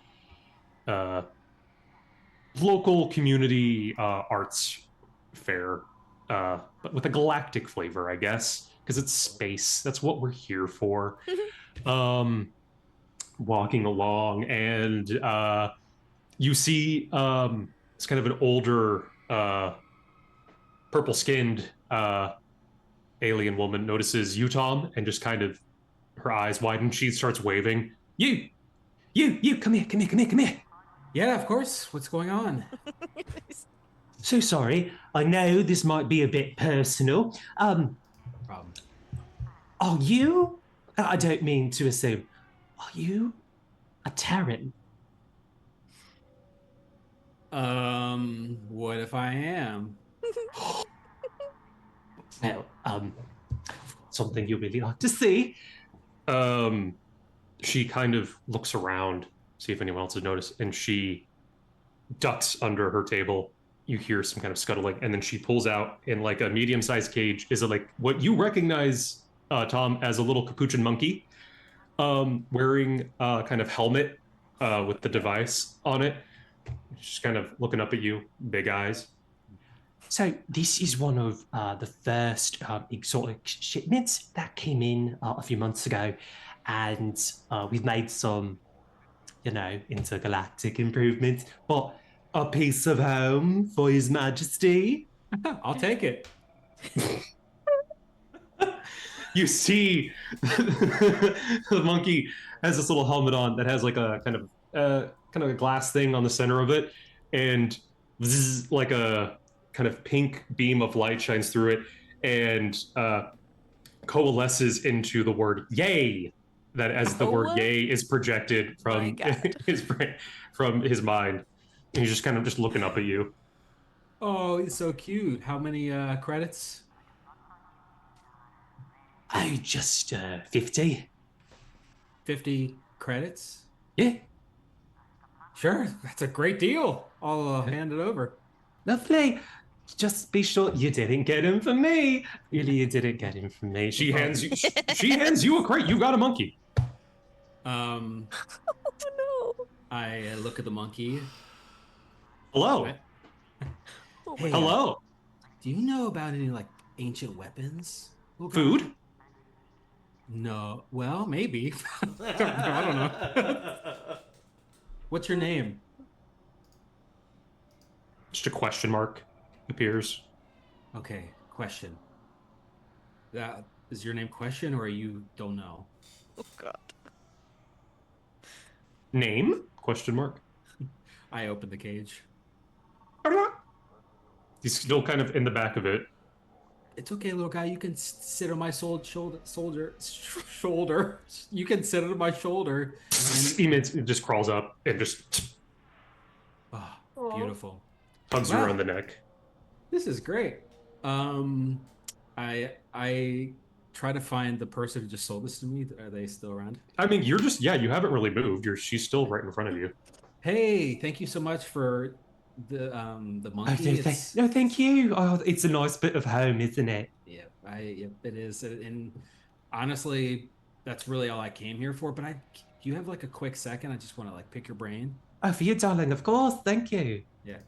local community arts fair, but with a galactic flavor, I guess, because it's space. That's what we're here for. Walking along, and you see it's kind of an older, purple-skinned alien woman notices you, Tom, and just kind of her eyes widen. She starts waving. You, come here. Yeah, of course. What's going on? So sorry. I know this might be a bit personal. Problem. Are you? I don't mean to assume. Are you a Terran? What if I am? Well, something you really like to see. She kind of looks around, see if anyone else has noticed, and she ducks under her table. You hear some kind of scuttling, and then she pulls out in like a medium-sized cage is like what you recognize, Tom, as a little capuchin monkey, wearing a kind of helmet with the device on it. She's kind of looking up at you, big eyes. So this is one of the first exotic shipments that came in a few months ago, and we've made some, intergalactic improvements, but a piece of home for His Majesty. I'll take it. You see the monkey has this little helmet on that has like a kind of a glass thing on the center of it, and zzz, like a kind of pink beam of light shines through it and coalesces into the word "yay." That as the word "yay" is projected from his mind, and he's just kind of just looking up at you. Oh, it's so cute. How many credits? Oh, just 50. 50 credits? Yeah. Sure, that's a great deal. I'll hand it over. Lovely. Just be sure you didn't get him for me. Really, you didn't get him for me. She hands you a crate. You got a monkey. Oh no. I look at the monkey. Hello. Oh Hey, Hello. Do you know about any like ancient weapons? Food? No. Well, maybe. I don't know. What's your name? Just a question mark appears. Okay, question. That is your name question or you don't know? Oh god. Name? Question mark. I open the cage. He's still kind of in the back of it. It's okay, little guy. You can sit on my shoulder. You can sit on my shoulder. It just crawls up and just Oh, beautiful. hugs you around the neck. This is great. I try to find the person who just sold this to me. Are they still around? I mean, you haven't really moved. She's still right in front of you. Hey, thank you so much for the monkey. No, thank you. Oh, it's a nice bit of home, isn't it? Yeah, it is. And honestly, that's really all I came here for. But do you have like a quick second? I just want to like pick your brain. Oh, for you, darling, of course. Thank you. Yeah.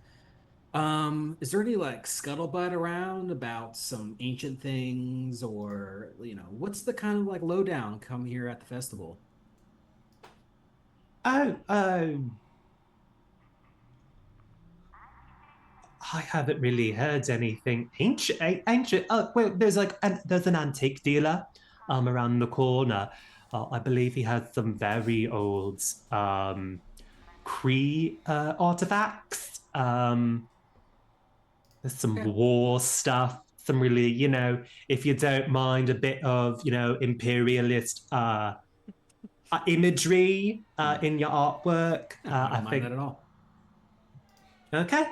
Is there any like scuttlebutt around about some ancient things, or what's the kind of like lowdown come here at the festival? Oh, I haven't really heard anything ancient. Ancient. Oh, well, there's an antique dealer, around the corner. I believe he has some very old, Cree artifacts. There's some Okay. war stuff. Some really, if you don't mind a bit of, imperialist imagery in your artwork, Yeah, I I don't mind think. that at all. Okay.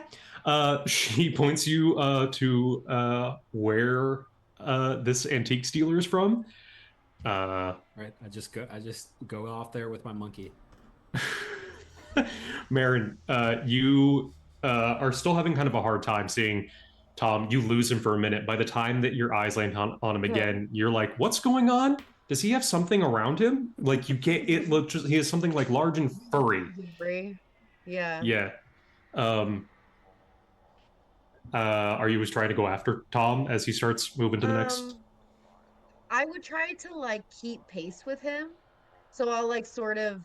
She points you to where this antique dealer is from. Right. I just go off there with my monkey. Maren, you are still having kind of a hard time seeing Tom. You lose him for a minute. By the time that your eyes land on him again, you're like, "What's going on? Does he have something around him? Like you can't. It looks just he has something like large and furry. Free. Yeah. Yeah. Um. Are you just trying to go after Tom as he starts moving to the next? Um, I would try to like keep pace with him. So I'll like sort of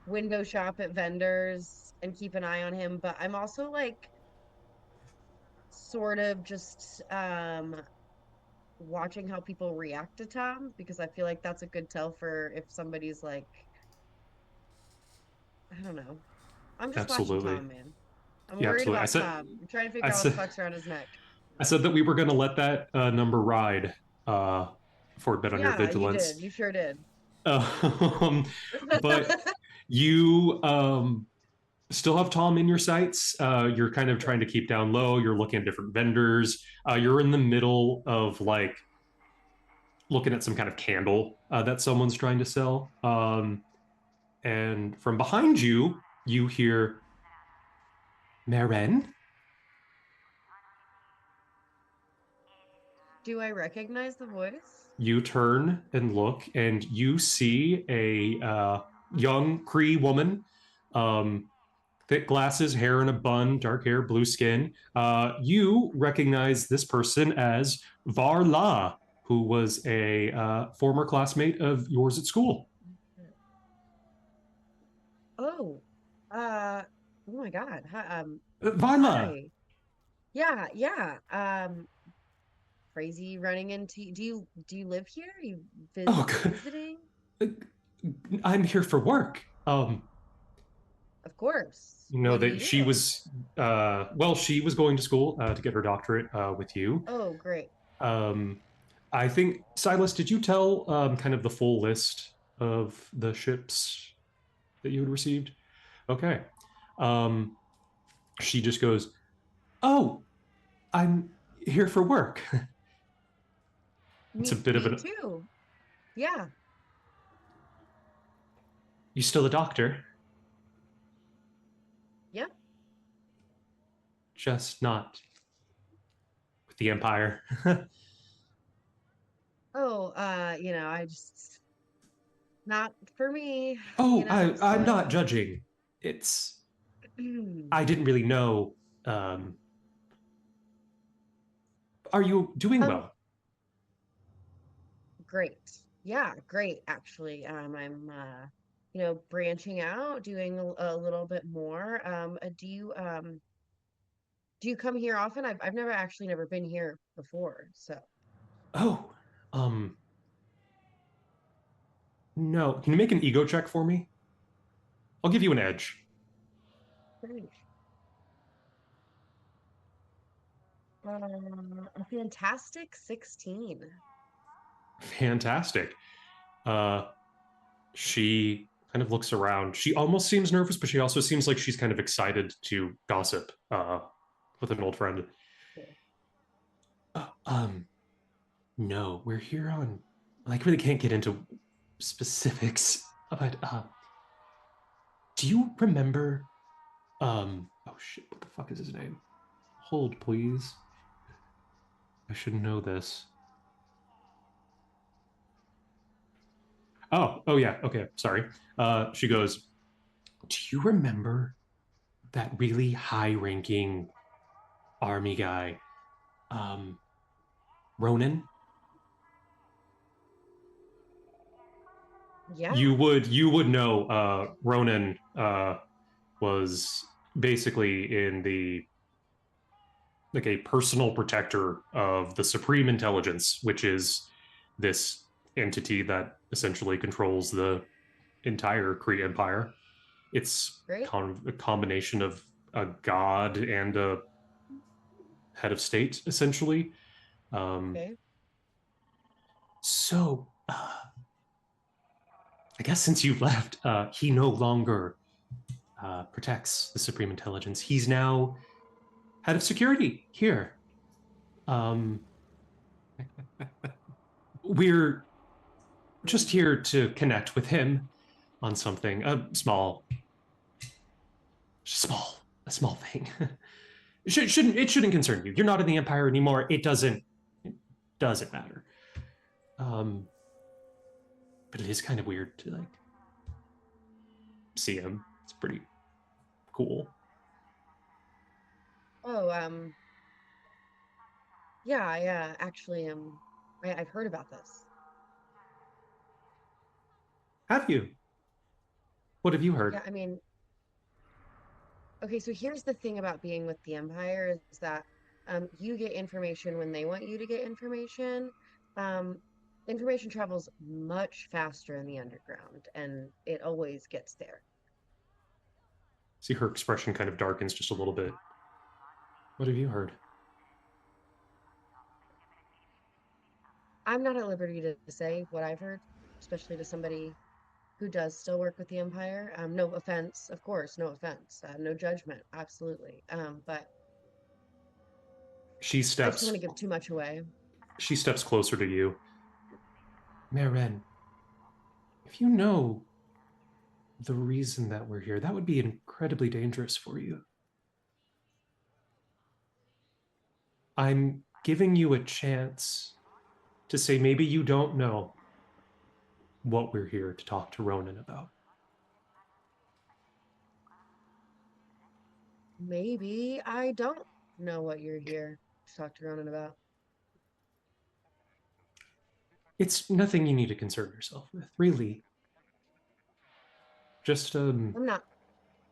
window shop at vendors and keep an eye on him, but I'm also like sort of just watching how people react to Tom because I feel like that's a good tell for if somebody's like, I don't know. I'm just watching Absolutely. Tom, man. I'm Yeah, worried absolutely. about Tom. I'm trying to I figure out what the said, fuck's around his neck. I said that we were going to let that number ride for a bit on your Yeah, you did. vigilance. You sure did. Um, but you still have Tom in your sights. You're kind of trying to keep down low. You're looking at different vendors. You're in the middle of like looking at some kind of candle that someone's trying to sell. And from behind you, you hear Maren. Do I recognize the voice? You turn and look, and you see a young Cree woman, thick glasses, hair in a bun, dark hair, blue skin. You recognize this person as Varla, who was a former classmate of yours at school. Oh, oh my God. Hi, Varla. hi. Yeah, yeah. Crazy running into do you live here? You Oh, visiting? I'm here for work. Of course. You know What do that you she do? was, she was going to school to get her doctorate with you. Oh, great. Um, I think, Sylas, did you tell kind of the full list of the ships that you had received? Okay. Um, she just goes, "Oh, I'm here for work." It's a bit of Me an. too. Yeah. You still a doctor? Yeah. Just not with the Empire. Oh, I just not for me, Oh, I'm so not judging. It's I didn't really know. Um, are you doing um well? great. Yeah, great actually. I'm branching out, doing a little bit more. Do you come here often? I've never been here before, so Oh, um, no. Can you make an ego check for me? I'll give you an edge. great. A fantastic 16. Fantastic. Uh, she kind of looks around. She almost seems nervous, but she also seems like she's kind of excited to gossip with an old friend. Cool. Uh, um, no, we're here on. Like, really can't get into specifics, but do you remember? Oh shit! What the fuck is his name? Hold, please. I should know this. Oh yeah. Okay, sorry. She goes. Do you remember that really high-ranking army guy. Ronan? Yeah. You would know Ronan was basically in the like a personal protector of the Supreme Intelligence, which is this entity that essentially controls the entire Kree Empire. It's Great. a combination of a god and a head of state, essentially. Okay. So, I guess since you've left, he no longer protects the Supreme Intelligence. He's now head of security here. We're just here to connect with him on something, a small thing. It shouldn't concern you. You're not in the Empire anymore. It doesn't matter. But it is kind of weird to like see him. It's pretty cool. Oh, yeah, I actually I've heard about this. Have you? What have you heard? Yeah, I mean, okay, so here's the thing about being with the Empire is that you get information when they want you to get information. Information travels much faster in the underground, and it always gets there. See, her expression kind of darkens just a little bit. What have you heard? I'm not at liberty to say what I've heard, especially to somebody who does still work with the Empire. No offense, of course, no offense, no judgment, absolutely. But She I just don't steps. want to give too much away. She steps closer to you. Maren, if you know the reason that we're here, that would be incredibly dangerous for you. I'm giving you a chance to say maybe you don't know what we're here to talk to Ronan about. Maybe I don't know what you're here to talk to Ronan about. It's nothing you need to concern yourself with, really. Just, I'm not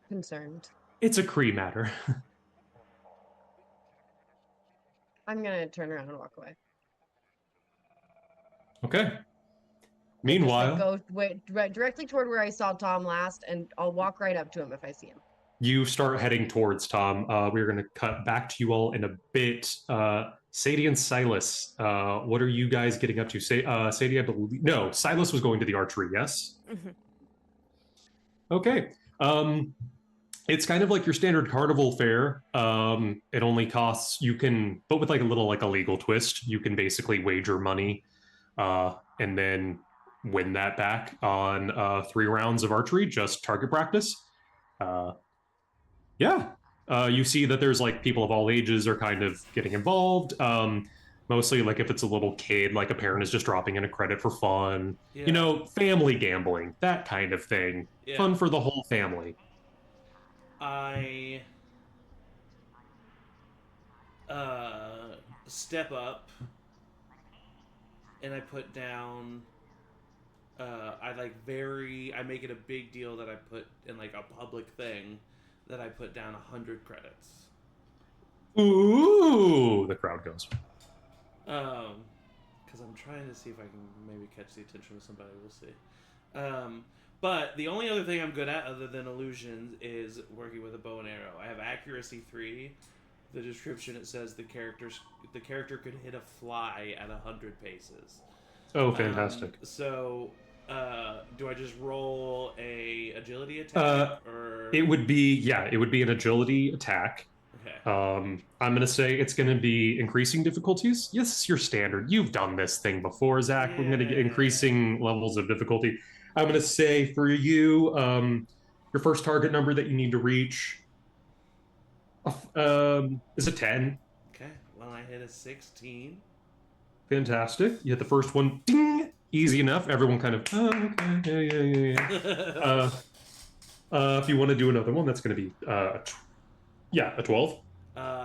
concerned. it's a Kree matter. I'm gonna turn around and walk away. Okay. Just like Meanwhile, go right directly toward where I saw Tom last, and I'll walk right up to him if I see him. you start heading towards Tom. We're going to cut back to you all in a bit. Sadie and Sylas, what are you guys getting up to? Sadie, I believe. No, Sylas was going to the archery, yes? Mm-hmm. Okay. It's kind of like your standard carnival fare. It only costs, but with like a little like a legal twist, you can basically wager money and then win that back on 3 rounds of archery, just target practice. You see that there's like people of all ages are kind of getting involved. Mostly like if it's a little kid, like a parent is just dropping in a credit for fun. Yeah. Family gambling, that kind of thing. Yeah. Fun for the whole family. I step up and I put down I make it a big deal that I put in like a public thing that I put down 100 credits. Ooh, the crowd goes. Because I'm trying to see if I can maybe catch the attention of somebody. We'll see. But the only other thing I'm good at other than illusions is working with a bow and arrow. I have accuracy 3. The description, it says the character could hit a fly at 100 paces. Oh, fantastic. Do I just roll a agility attack? Or it would be an agility attack. Okay. I'm gonna say it's gonna be increasing difficulties. Yes, it's your standard. You've done this thing before, Zach. Yeah. We're gonna get increasing levels of difficulty. I'm gonna say for you, your first target number that you need to reach is a 10. Okay. Well, I hit a 16. Fantastic. You hit the first one. Ding! Easy enough. Everyone kind of, okay, yeah. If you want to do another one, that's going to be, a 12.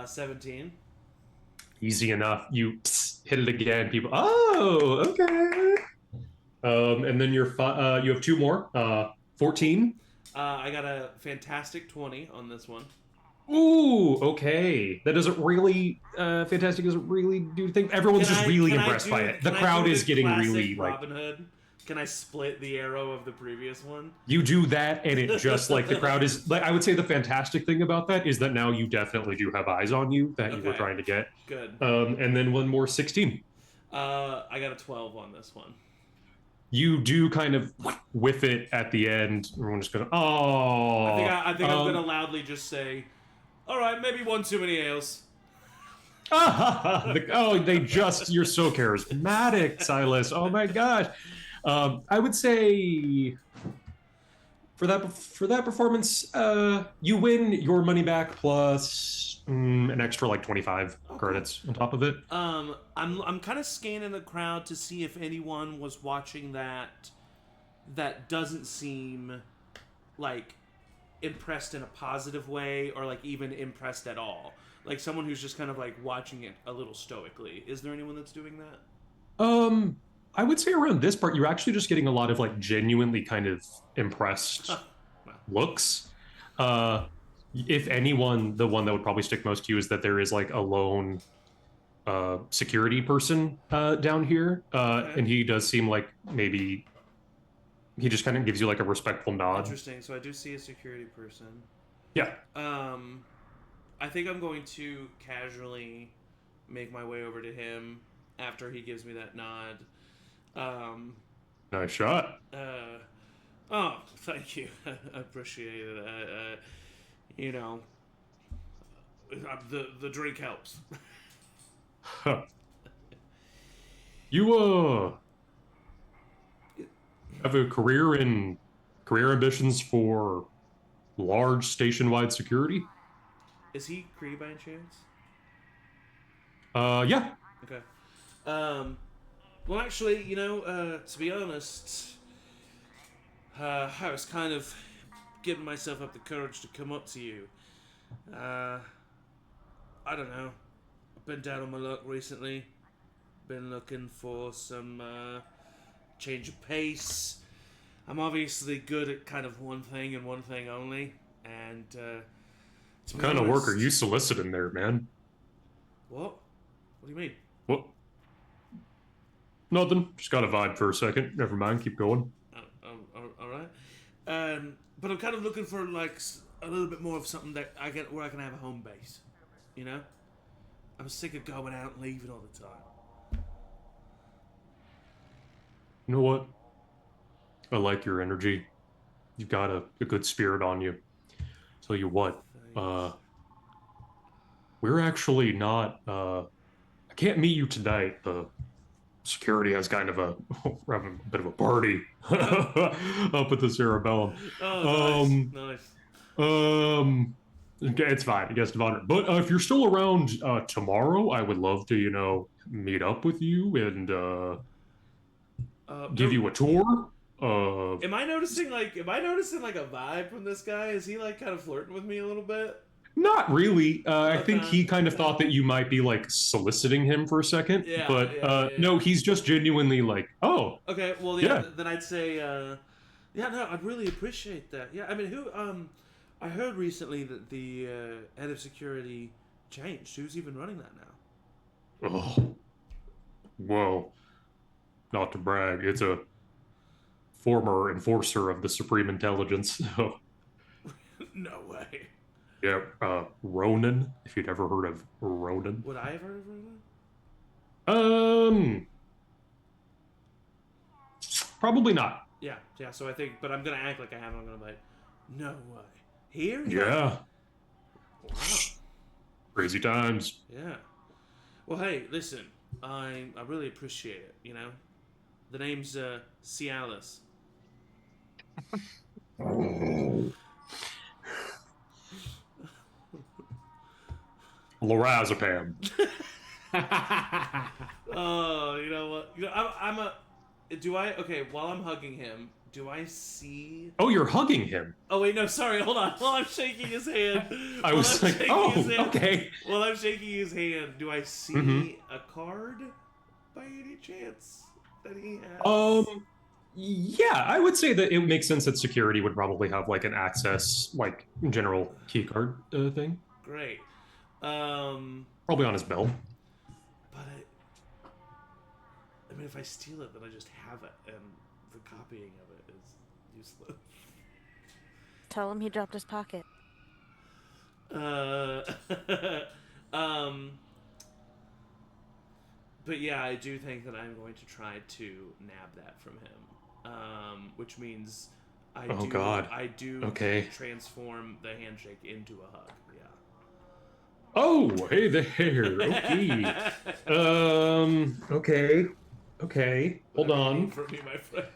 17. Easy enough. You hit it again. People. Oh, okay. And then you have 2 more. 14. I got a fantastic 20 on this one. Ooh, okay. That doesn't really, fantastic doesn't really do the thing. Everyone's just really impressed by it. The crowd is getting really like. Robin Hood. Can I split the arrow of the previous one? You do that, and it just like the crowd is like. I would say the fantastic thing about that is that now you definitely do have eyes on you that you were trying to get. Good. And then one more 16. I got a 12 on this one. You do kind of whiff it at the end. Everyone's just going, oh. I think I'm gonna loudly just say, all right, maybe one too many ales. They just, you're so charismatic, Sylas. Oh my gosh. I would say for that performance, you win your money back plus an extra like 25 credits on top of it. I'm kind of scanning the crowd to see if anyone was watching that doesn't seem like impressed in a positive way or like even impressed at all. Like someone who's just kind of like watching it a little stoically. Is there anyone that's doing that? I would say around this part, you're actually just getting a lot of like genuinely kind of impressed looks. If anyone, the one that would probably stick most to you is that there is like a lone security person down here, and he does seem like maybe he just kind of gives you like a respectful nod. Interesting. So I do see a security person. Yeah. I think I'm going to casually make my way over to him after he gives me that nod. Nice shot. Oh, thank you. I appreciate it. You know, the drink helps. You have a career ambitions for large station-wide security? Is he Cree by any chance? Yeah. Okay. Well, actually, you know, to be honest, I was kind of giving myself up the courage to come up to you. I don't know. I've been down on my luck recently. Been looking for some change of pace. I'm obviously good at kind of one thing and one thing only. And what kind of work are you soliciting there, man? What? What do you mean? What? Nothing. Just got a vibe for a second. Never mind. Keep going. All right. But I'm kind of looking for like a little bit more of something that where I can have a home base. You know, I'm sick of going out and leaving all the time. You know what? I like your energy. You've got a good spirit on you. Tell you what, we're actually not. I can't meet you tonight. The security has kind of we're having a bit of a party up at the Cerebellum. Oh, nice. It's fine, guest of honor. But if you're still around tomorrow, I would love to, meet up with you and give you a tour. Am I noticing like a vibe from this guy? Is he like kind of flirting with me a little bit? Not really. I think he kind of thought that you might be like soliciting him for a second. Yeah, but no, he's just genuinely like, oh. Okay, well, yeah. Then I'd say, no, I'd really appreciate that. Yeah, I mean, I heard recently that the head of security changed. Who's even running that now? Oh, well, not to brag, it's a former enforcer of the Supreme Intelligence. So. No way. Yeah, Ronan, if you'd ever heard of Ronan. Would I have heard of Ronan? Probably not. Yeah, so I think, but I'm going to act like I have. I'm going to be like, no way. Here? Yeah. Wow. Crazy times. Yeah. Well, hey, listen, I really appreciate it, you know? The name's Sylas. Lorazepam. Oh, you know what? I'm a. Do I? Okay, while I'm hugging him, do I see? Oh, you're hugging him. Oh wait, no, sorry. Hold on. While I'm shaking his hand. I was like, oh, okay. While I'm shaking his hand, do I see a card by any chance that he has? Yeah, I would say that it makes sense that security would probably have like an access, like general key card thing. Great. Probably on his belt. But I mean, if I steal it, then I just have it, and the copying of it is useless. Tell him he dropped his pocket. But yeah, I do think that I'm going to try to nab that from him, which means I do Okay. transform the handshake into a hug. Yeah. Oh, hey there. Okay. Okay. Hold on. For me, my friend.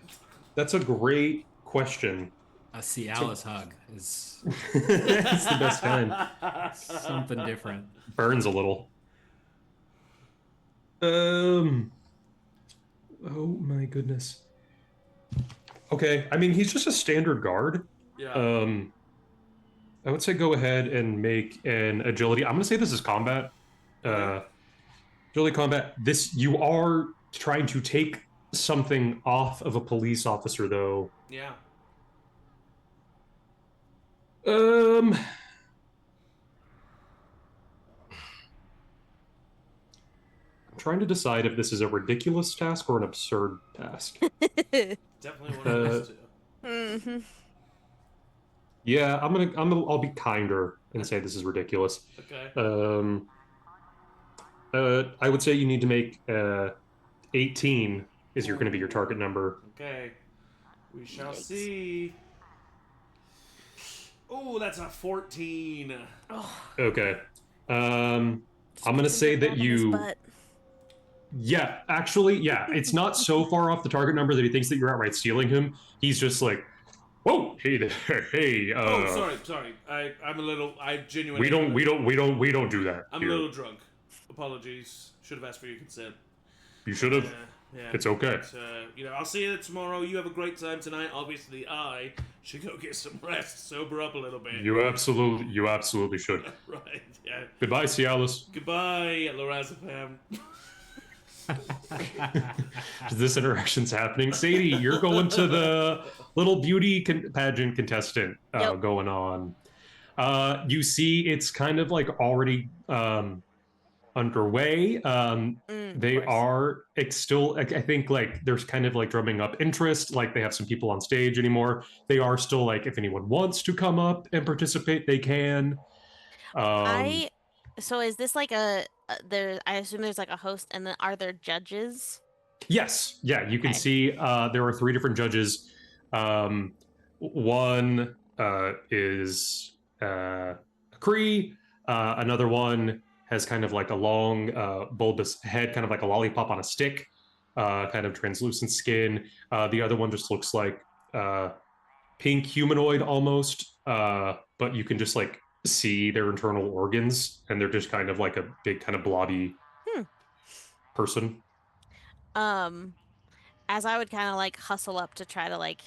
That's a great question. A Sylas hug is It's the best kind. something different. Burns a little. Oh my goodness. Okay, I mean he's just a standard guard. Yeah. I would say go ahead and make an agility. I'm gonna say this is combat. Agility combat. This you are trying to take something off of a police officer though. Yeah. I'm trying to decide if this is a ridiculous task or an absurd task. Definitely one of those two. Mm-hmm. Yeah, I'll be kinder and say this is ridiculous. Okay. I would say you need to make 18 is going to be your target number. Okay. We shall Yikes. see. Oh, that's a 14. Oh, Okay. I'm gonna say that Yeah, actually, yeah, it's not so far off the target number that he thinks that you're outright stealing him. He's just like, whoa, hey there, hey. Sorry. I'm a little. I genuinely. We don't do that. I'm here. a little drunk. Apologies. Should have asked for your consent. You should have. Yeah. It's okay. But, I'll see you tomorrow. You have a great time tonight. Obviously, I should go get some rest, sober up a little bit. You absolutely should. Right. Yeah. Goodbye, Sylas. Goodbye, Lorazepam. This interaction's happening. Sadie, you're going to the little beauty pageant contestant going on. You see, it's kind of like already underway. They are still, I think, like there's kind of like drumming up interest. Like they have some people on stage anymore. They are still like, if anyone wants to come up and participate, they can. So is this like I assume there's like a host, and then are there judges? Yes. Yeah, you can see there are 3 different judges. One is a Cree. Another one has kind of like a long, bulbous head, kind of like a lollipop on a stick, kind of translucent skin. The other one just looks like pink humanoid almost, but you can just like see their internal organs, and they're just kind of like a big kind of blobby person. As I would kind of like hustle up to try to like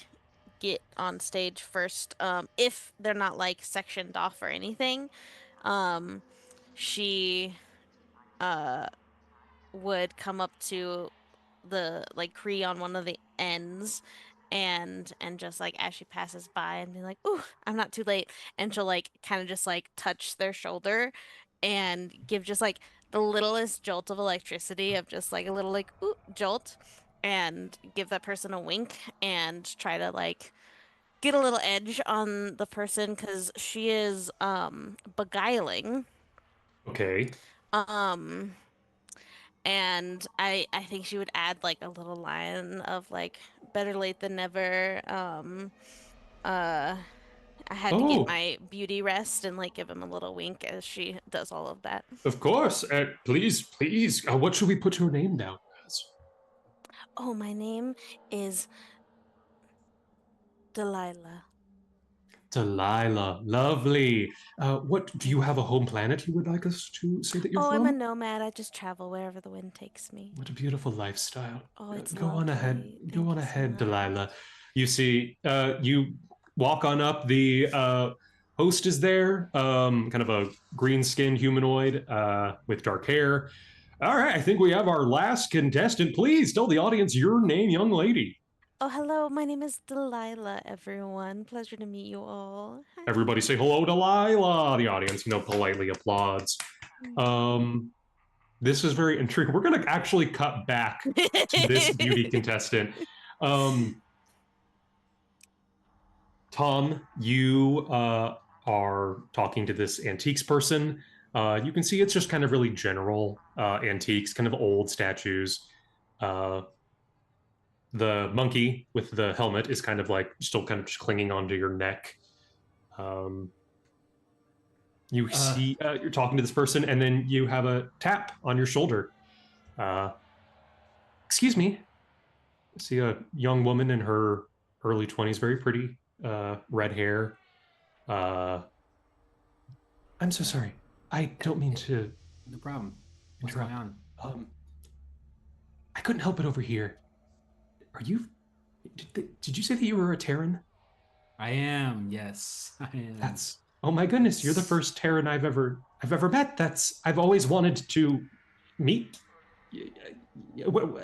get on stage first, if they're not like sectioned off or anything, she would come up to the like Cree on one of the ends and just like as she passes by and be like, "Ooh, I'm not too late," and she'll like kind of just like touch their shoulder and give just like the littlest jolt of electricity of just like a little like ooh jolt, and give that person a wink and try to like get a little edge on the person because she is beguiling. Okay. And I think she would add like a little line of like better late than never. I had to get my beauty rest and like give him a little wink as she does all of that. Of course. Please. What should we put your name down as? Oh, my name is Delilah. Delilah, lovely. What do you have a home planet you would like us to say that you're from? I'm a nomad. I just travel wherever the wind takes me. What a beautiful lifestyle. Oh, it's Go on ahead. lovely. Go on Thank you so ahead, much. Delilah. You see, you walk on up. The host is there, kind of a green-skinned humanoid with dark hair. All right, I think we have our last contestant. Please tell the audience your name, young lady. Oh, hello. My name is Delilah, everyone. Pleasure to meet you all. Hi. Everybody say hello, Delilah. The audience, politely applauds. This is very intriguing. We're going to actually cut back to this beauty contestant. Tom, you are talking to this antiques person. You can see it's just kind of really general antiques, kind of old statues. The monkey with the helmet is kind of like still kind of just clinging onto your neck. You see, you're talking to this person, and then you have a tap on your shoulder. Excuse me. I see a young woman in her early 20s, very pretty, red hair. I'm so sorry. I don't mean to. No problem. What's going on? I couldn't help it over here. Are you? Did you say that you were a Terran? I am. Yes, I am. That's. Oh my goodness! You're the first Terran I've ever met. I've always wanted to meet.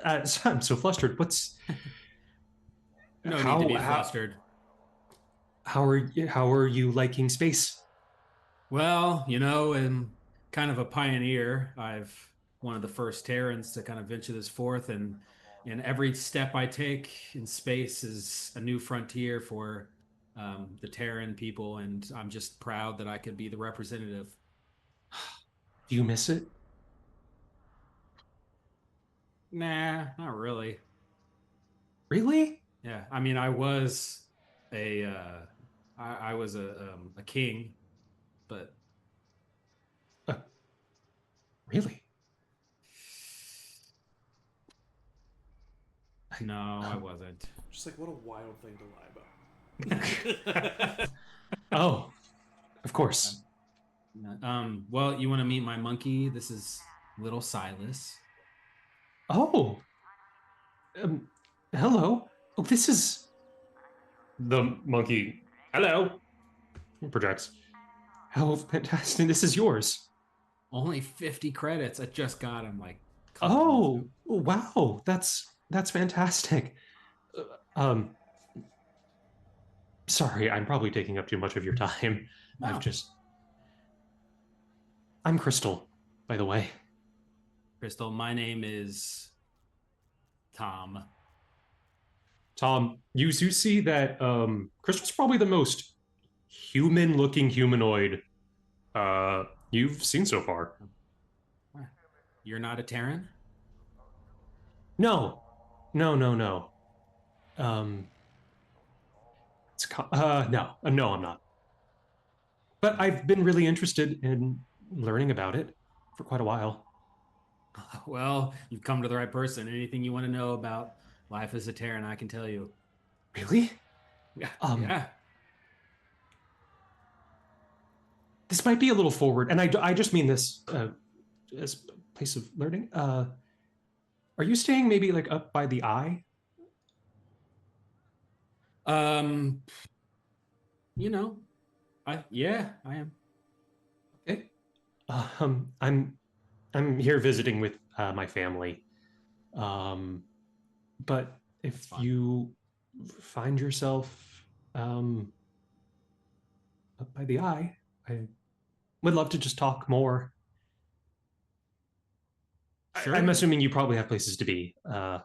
I'm so flustered. What's? No need to be flustered. How are you liking space? Well, I'm kind of a pioneer. I've one of the first Terrans to kind of venture this forth, and every step I take in space is a new frontier for the Terran people, and I'm just proud that I could be the representative. Do you miss it? Nah, not really. Really? Yeah, I mean, I was a king, but really? No, I wasn't. Just like, what a wild thing to lie about. Oh, of course. Well, you want to meet my monkey? This is little Sylas. Oh. Hello. Oh, this is the monkey. Hello. Projects. How fantastic! This is yours. Only 50 credits. I just got him. Oh, wow! That's fantastic. Sorry, I'm probably taking up too much of your time. No. I'm Crystal, by the way. Crystal, my name is Tom. Tom, you see that Crystal's probably the most human-looking humanoid you've seen so far. You're not a Terran? No. No, I'm not. But I've been really interested in learning about it for quite a while. Well, you've come to the right person. Anything you want to know about life as a Terran, I can tell you. Really? Yeah. Yeah. This might be a little forward, and I just mean this as a place of learning. Are you staying maybe like up by the eye? I am. Okay. I'm here visiting with my family. But if you find yourself up by the eye, I would love to just talk more. Sure. I'm assuming you probably have places to be. I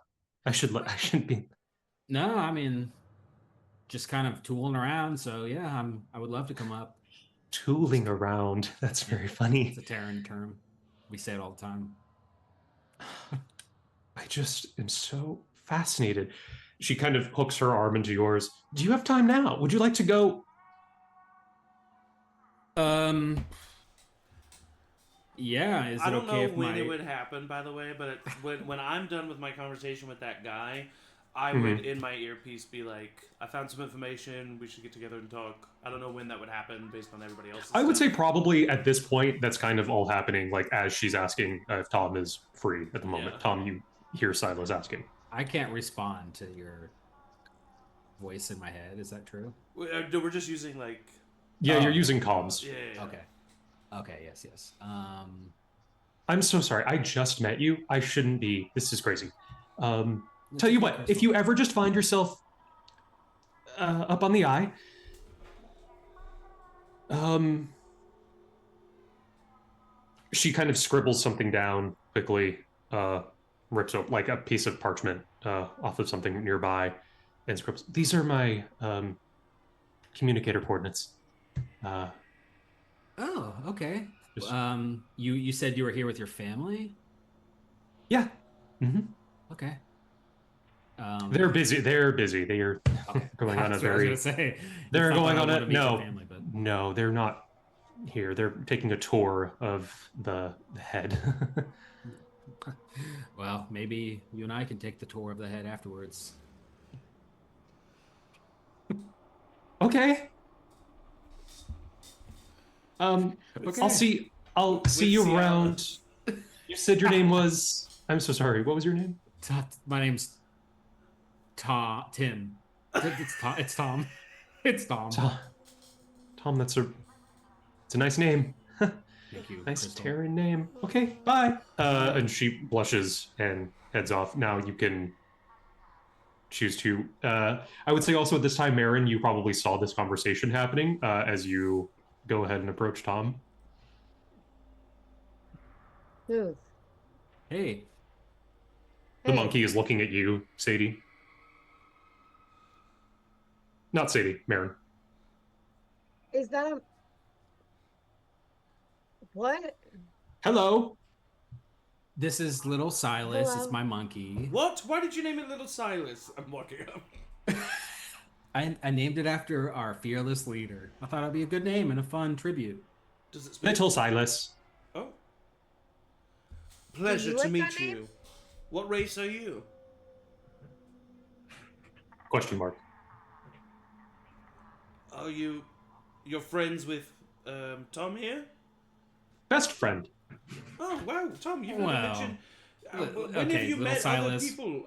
shouldn't be. No, I mean, just kind of tooling around. So yeah, I would love to come up. Tooling around. That's very funny. It's a Terran term. We say it all the time. I just am so fascinated. She kind of hooks her arm into yours. Do you have time now? Would you like to go? Yeah. Is it I don't okay know if when it would happen, by the way, but when I'm done with my conversation with that guy, I would, in my earpiece, be like, I found some information, we should get together and talk. I don't know when that would happen based on everybody else's I would stuff. say probably at this point, that's kind of all happening, like as she's asking if Tom is free at the moment. Yeah. Tom, you hear Sylas asking. I can't respond to your voice in my head. Is that true? We're just using like. Yeah, you're using comms. Yeah. Okay. Okay. Yes. I'm so sorry. I just met you. I shouldn't be. This is crazy. It's Tell you okay, what, Crystal. if you ever just find yourself up on the eye, she kind of scribbles something down quickly, rips up like a piece of parchment off of something nearby, and scribbles. These are my communicator coordinates. Oh, okay. Just- You said you were here with your family? Yeah. Mm-hmm. Okay. They're busy. They're busy. They are Okay. going on a That's what I was very. gonna say. They're It's not going that I on wanna a meet your no. family, but No, they're not here. They're taking a tour of the head. well, maybe you and I can take the tour of the head afterwards. Okay. Okay. I'll see you around. You said your name was. I'm so sorry. What was your name? My name's Tim. It's Tom. It's Tom. It's Tom. Tom, it's a nice name. Thank you. Nice Crystal. Terran name. Okay, bye. And she blushes and heads off. Now you can choose to. I would say also at this time, Maren, you probably saw this conversation happening as you go ahead and approach Tom. Smooth. Hey. The Hey. monkey is looking at you, Sadie. Not Sadie, Maren. Is that a... What? Hello. This is little Sylas. Hello. It's my monkey. What? Why did you name it Little Sylas? I'm walking up. I named it after our fearless leader. I thought it'd be a good name and a fun tribute. Does it speak? Little Sylas. Oh. Pleasure you to like meet that you. name? What race are you? Question mark. Are you're friends with Tom here? Best friend. Oh wow, Tom, you've never Well, mentioned. When okay, have you little met other Sylas. people?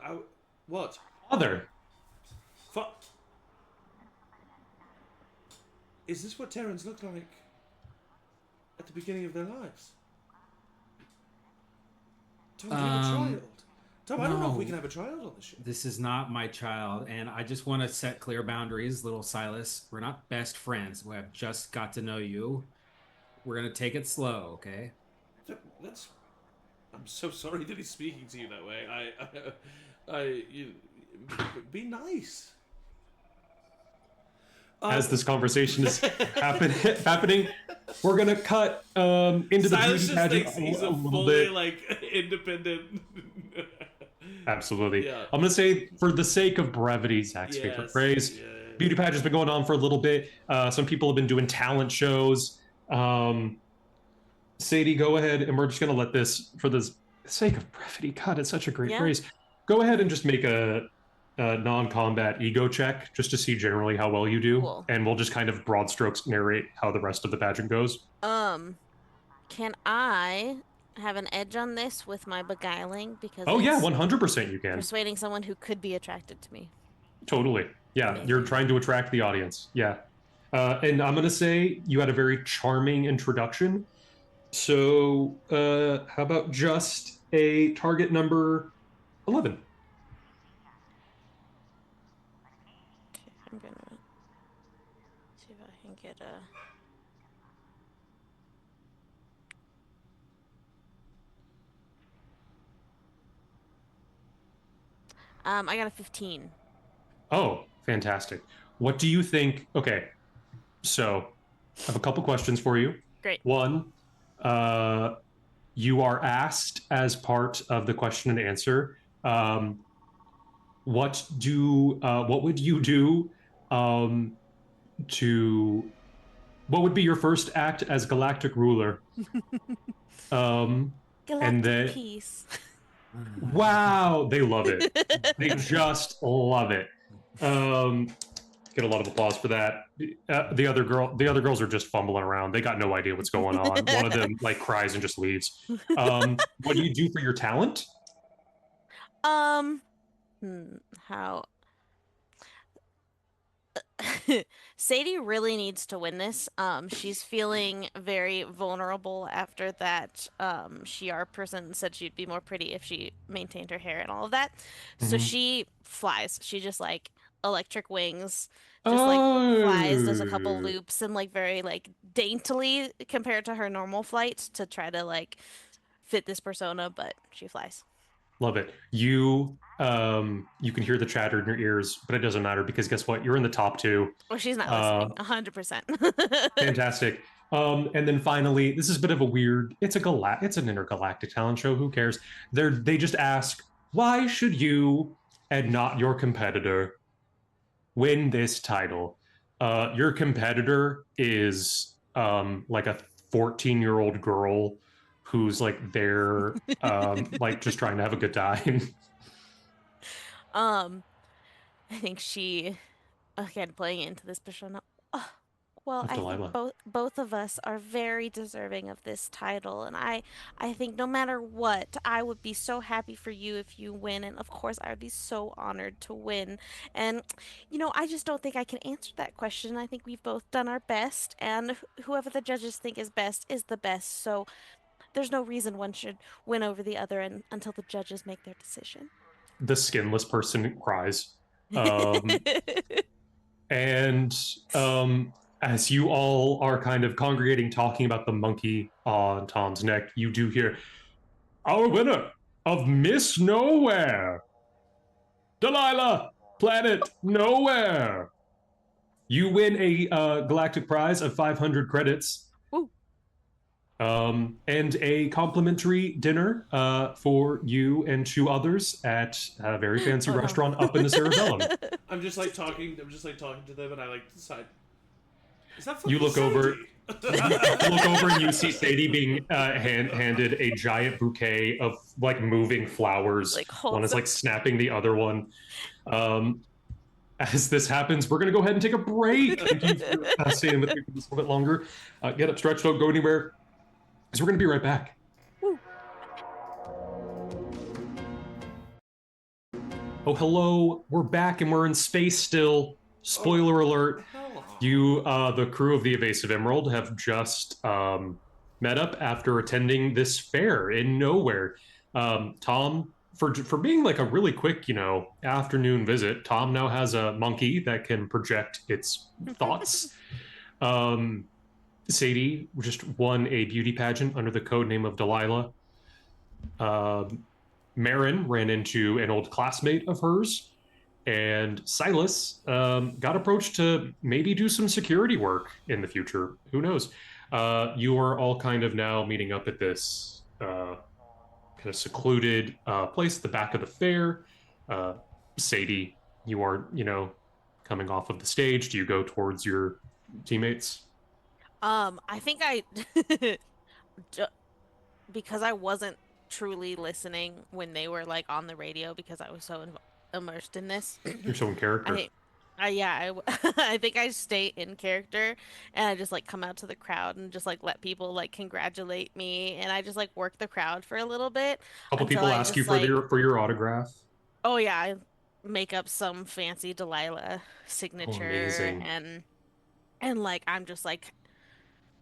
What? Other. Is this what Terrans look like at the beginning of their lives? Tom, do you have a child? Tom, I don't know if we no. can have a child on the ship. This is not my child, and I just want to set clear boundaries, little Sylas. We're not best friends. We have just got to know you. We're gonna take it slow, okay? That's. I'm so sorry that he's speaking to you that way. Be nice. As this conversation is happening, we're gonna cut into the Silas beauty just pageant thinks he's a a little fully bit. like independent. Absolutely. Yeah. I'm gonna say, for the sake of brevity, Zach's favorite Yes, phrase. yeah. Beauty pageant's been going on for a little bit. Some people have been doing talent shows. Sadie, go ahead, and we're just gonna let this, for the sake of brevity. God, it's such a great Yeah. phrase. Go ahead and just make a non-combat ego check, just to see generally how well you do, Cool. and we'll just kind of broad strokes narrate how the rest of the pageant goes. Can I have an edge on this with my beguiling? Because Oh yeah, it's 100% you can. persuading someone who could be attracted to me. Totally. Yeah, Amazing. you're trying to attract the audience. Yeah. And I'm going to say you had a very charming introduction. So how about just a target number 11? I'm gonna see if I can get a. I got a 15. Oh, fantastic. What do you think? Okay, so I have a couple questions for you. Great. One, you are asked as part of the question and answer, what would you do what would be your first act as galactic ruler? Galactic peace. Wow, they love it. They just love it. Get a lot of applause for that. The other girls are just fumbling around. They got no idea what's going on. One of them like cries and just leaves. What do you do for your talent? How? Sadie really needs to win this. She's feeling very vulnerable after that. Shiar person said she'd be more pretty if she maintained her hair and all of that. So Mhm. she flies. She just like electric wings, just like flies, does a couple Oh, loops and like very like daintily compared to her normal flight to try to like fit this persona, but she flies. love it. You can hear the chatter in your ears, but it doesn't matter because guess what? You're in the top two. Well, she's not Uh, listening. 100%. Fantastic. And then finally, this is a bit of a weird. It's an intergalactic talent show. Who cares? They just ask, why should you and not your competitor win this title? Your competitor is like a 14-year-old girl who's like there, like just trying to have a good time. Um, I think she again playing into this persona. Oh, well, Of I think Delilah. both of us are very deserving of this title, and I think no matter what, I would be so happy for you if you win, and of course I would be so honored to win. And I just don't think I can answer that question. I think we've both done our best, and whoever the judges think is best is the best. So there's no reason one should win over the other until the judges make their decision. The skinless person cries. Um, and as you all are kind of congregating, talking about the monkey on Tom's neck, you do hear our winner of Miss Nowhere, Delilah, Planet Nowhere. You win a galactic prize of 500 credits. Woo. And a complimentary dinner for you and two others at a very fancy Oh, no. restaurant up in the Cerebellum. I'm just like talking to them, and I like decide. Is that You look over. Sadie? You look over and you see Sadie being handed a giant bouquet of like moving flowers. Like One is wholesome. like snapping the other one. As this happens, we're going to go ahead and take a break. Thank you for staying with me for just a little bit longer. Get up, stretch, don't go anywhere. Because we're going to be right back. Woo. Oh, hello. We're back and we're in space still. Spoiler alert. Hello. You, the crew of the Evasive Emerald, have just met up after attending this fair in Knowhere. Tom, for being like a really quick, afternoon visit, Tom now has a monkey that can project its thoughts. Sadie just won a beauty pageant under the code name of Delilah. Maren ran into an old classmate of hers, and Sylas got approached to maybe do some security work in the future. Who knows? You are all kind of now meeting up at this kind of secluded place at the back of the fair. Sadie, you are, coming off of the stage. Do you go towards your teammates? I think ju- because I wasn't truly listening when they were like on the radio because I was so immersed in this. You're so in character. I think I stay in character and I just like come out to the crowd and just like let people like congratulate me and I just like work the crowd for a little bit A couple until people I ask you just like, for your autograph. oh yeah, I make up some fancy Delilah signature amazing. and like I'm just like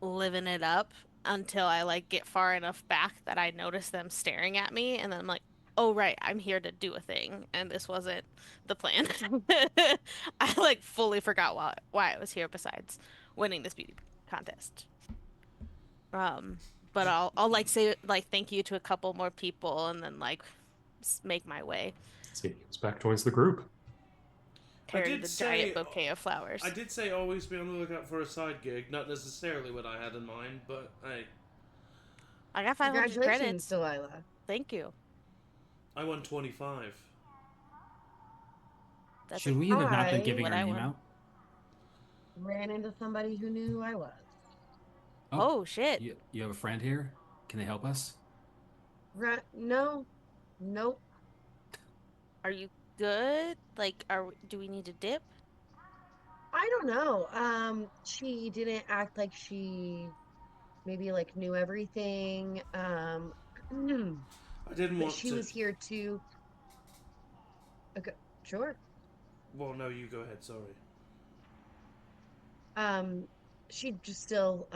living it up until I like get far enough back that I notice them staring at me and then I'm like, oh right, I'm here to do a thing and this wasn't the plan. I like fully forgot why I was here besides winning this beauty contest. But I'll like say like thank you to a couple more people and then like make my way. Sadie goes back towards the group. Carrying the giant bouquet of flowers. I did say always be on the lookout for a side gig. Not necessarily what I had in mind, but I got 500 Congratulations, credits. Delilah. Thank you. I won 25. That's Should we have not been I- giving what our I name want. out? Ran into somebody who knew who I was. Oh shit. You have a friend here? Can they help us? No. Nope. Are you good? Like, do we need to dip? I don't know. She didn't act like she maybe like knew everything. I didn't But want she to. was here to. Okay, sure. Well, no, you go ahead. Sorry. she just still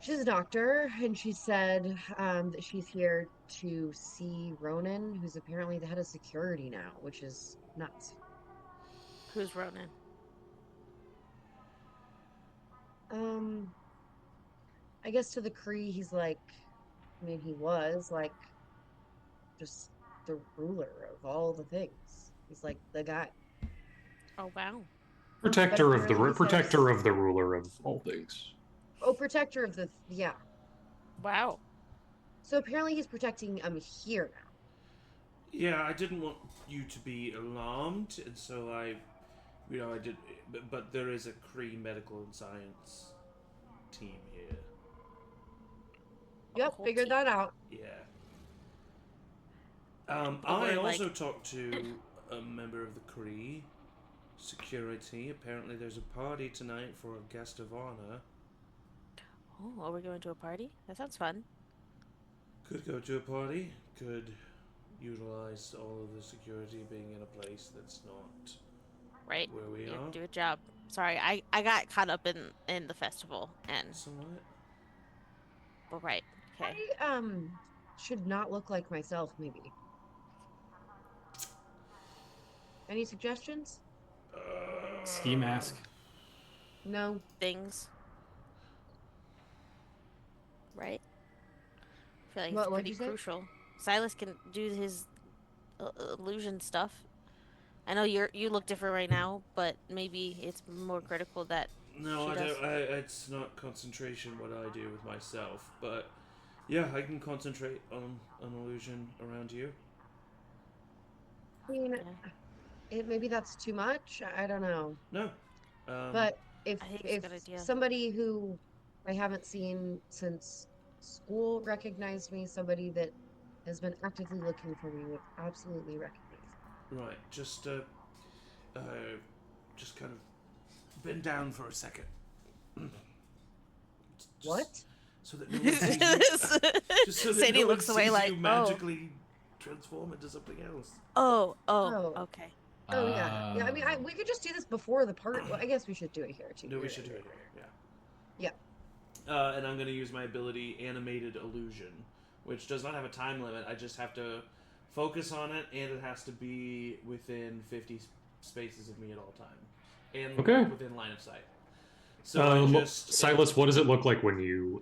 she's a doctor, and she said that she's here to see Ronan, who's apparently the head of security now, which is nuts. Who's Ronan? Um, I guess to the Kree, he's like, I mean, he was like just the ruler of all the things. He's like the guy. Oh wow. But apparently he Protector says, of the ruler of all things. oh, protector of the, yeah. Wow. So apparently he's protecting here now. Yeah, I didn't want you to be alarmed, and so I did. But there is a Kree medical and science team here. Yep, whole figured team. that out. Yeah. But I we're, also like- talked to a member of the Kree security. Apparently, there's a party tonight for a guest of honor. Oh, are we going to a party? That sounds fun. Could go to a party. Could utilize all of the security being in a place that's not Right? where we You are. do a job. Sorry, I got caught up in the festival and Somewhat. but right. Okay. I should not look like myself, maybe. Any suggestions? Ski mask. No. Things. Right? I feel like What'd it's pretty you say? crucial. Sylas can do his illusion stuff. I know you look different right now, but maybe it's more critical that No, she I does. don't. It's not concentration what I do with myself, but yeah, I can concentrate on an illusion around you. I mean, Yeah. maybe that's too much. I don't know. No, But if I think it's a if good idea. somebody who I haven't seen since school recognized me, somebody that has been actively looking for me would absolutely recognize me. right. Just kind of bend down for a second. Just What? So that no one sees you. Just so that Sadie no one looks away sees like, you oh. magically transform into something else. Oh, Oh. okay. Oh yeah, yeah. I mean, we could just do this before the part. Well, I guess we should do it here too. No, we You're should do right, it right, here. Yeah. Yeah. And I'm going to use my ability Animated Illusion, which does not have a time limit. I just have to focus on it, and it has to be within 50 spaces of me at all time. And Okay. within line of sight. So Sylas, what does it look like when you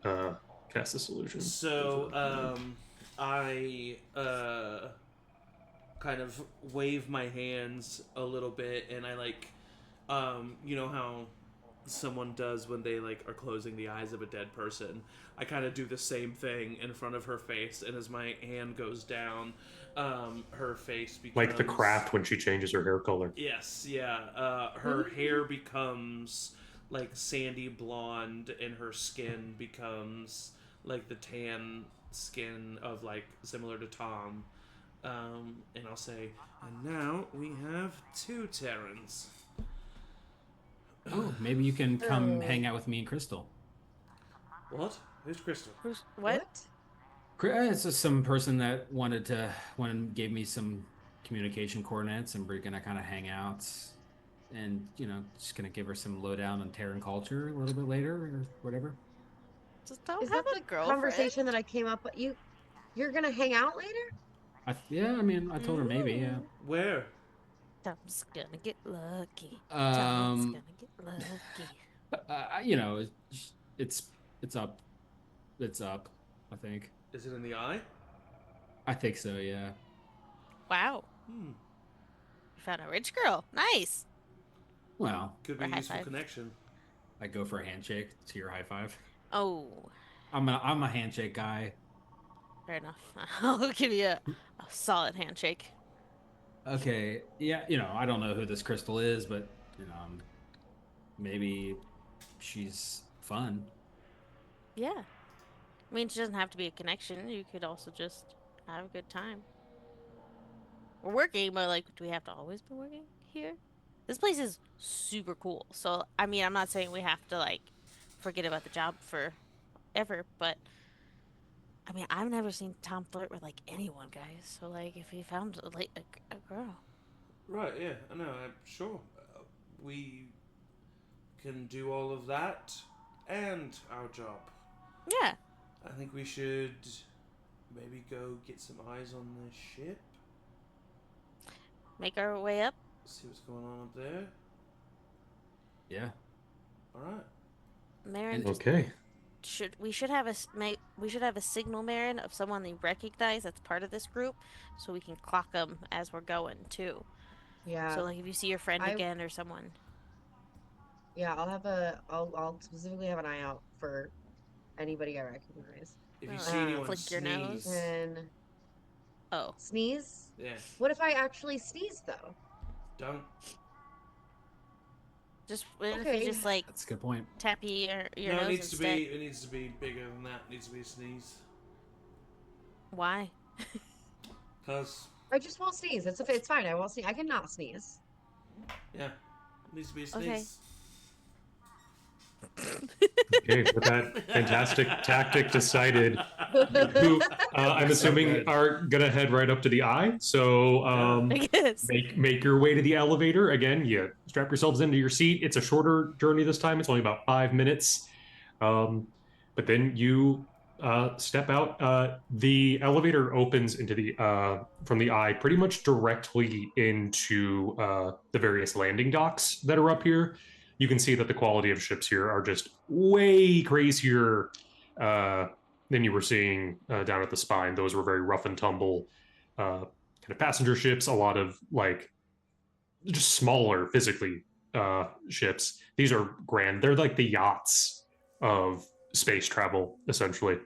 cast this illusion? So, I kind of wave my hands a little bit, and I you know how someone does when they are closing the eyes of a dead person. I kind of do the same thing in front of her face, and as my hand goes down, her face becomes Like the craft when she changes her hair color. Yes, yeah. Her hair becomes like sandy blonde, and her skin becomes like the tan skin of similar to Tom. And I'll say, and now we have 2 Terrans. Oh, maybe you can come hang out with me and Crystal. What? Who's Crystal? Who's what? It's just some person that gave me some communication coordinates, and we're gonna kind of hang out, and just gonna give her some lowdown on Terran culture a little bit later or whatever. Just don't Is have that a the girlfriend? conversation that I came up with? You're gonna hang out later? I mean, I told her maybe, yeah. Where? Tom's gonna get lucky. Tom's gonna get lucky. It's up. It's up, I think. Is it in the eye? I think so, yeah. Wow. You found a rich girl. Nice. Well, Could be Or a high useful five. connection. I go for a handshake to your high five. Oh, I'm a handshake guy. fair enough. I'll give you a solid handshake. Okay, yeah, I don't know who this Crystal is, but maybe she's fun. Yeah. I mean, it doesn't have to be a connection. You could also just have a good time. We're working, but do we have to always be working here? This place is super cool. So, I mean, I'm not saying we have to forget about the job forever, but I mean, I've never seen Tom flirt with anyone, guys. So, if he found a girl. Right, yeah, I know, I'm sure. We can do all of that and our job. Yeah. I think we should maybe go get some eyes on the ship. Make our way up. See what's going on up there. Yeah. All right. Maren, Okay. we should have a signal, Maren, of someone they recognize that's part of this group, so we can clock them as we're going too. Yeah. So like if you see your friend again or someone. Yeah, I'll specifically have an eye out for anybody I recognize. If you see anyone flick your nose. sneeze, And sneeze? yeah, What if I actually sneeze though? don't. Just what if Okay. you just like That's a good point. tap your No, nose it needs to instead? be. It needs to be bigger than that. It needs to be a sneeze. Why? Cause I just won't sneeze. It's fine. I won't sneeze. I cannot sneeze. yeah, it needs to be a sneeze. Okay. Okay, with that fantastic tactic decided, who I'm assuming are gonna head right up to the eye. So I guess. make your way to the elevator. Again, you strap yourselves into your seat. It's a shorter journey this time. It's only about 5 minutes. But then you step out. The elevator opens into the from the eye pretty much directly into the various landing docks that are up here. You can see that the quality of ships here are just way crazier than you were seeing down at the Spine. Those were very rough and tumble kind of passenger ships, a lot of like just smaller physically ships. These are grand. They're like the yachts of space travel, essentially.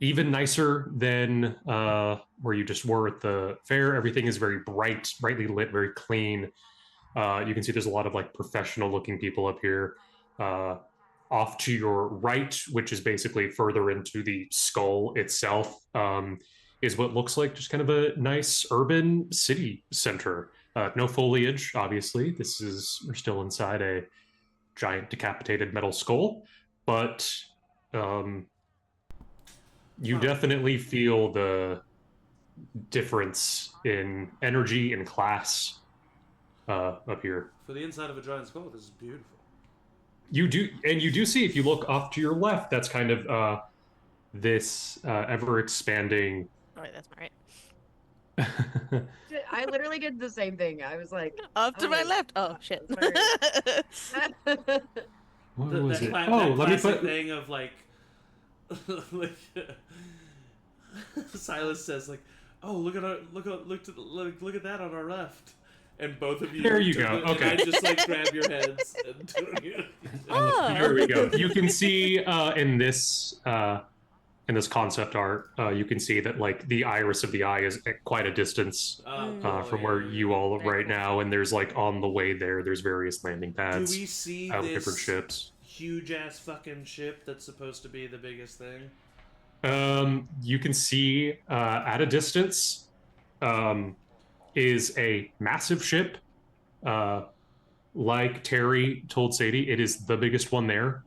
Even nicer than where you just were at the fair. Everything is very brightly lit, very clean. You can see there's a lot of like professional looking people up here. Off to your right, which is basically further into the skull itself, is what looks like just kind of a nice urban city center. No foliage, obviously. We're still inside a giant decapitated metal skull, but you definitely feel the difference in energy and class up here. For the inside of a giant skull, this is beautiful. You do see, if you look off to your left, that's kind of this ever expanding. Oh, wait, that's not right. I literally did the same thing. I was like, Up to oh my my left. Oh God, shit. What The, was that it? cla- Oh, that let me classic put. thing of like, like Sylas says like, "Oh, look at that on our left," and both of you. There you turn go. it, and Okay. I just like grab your heads and turn you. Oh. There we go. You can see in this concept art, you can see that like the iris of the eye is at quite a distance from where you all are Very right cool. now, and there's like on the way there's various landing Do pads we see with different this ships. huge ass fucking ship that's supposed to be the biggest thing? You can see at a distance is a massive ship. Like Terry told Sadie, it is the biggest one there.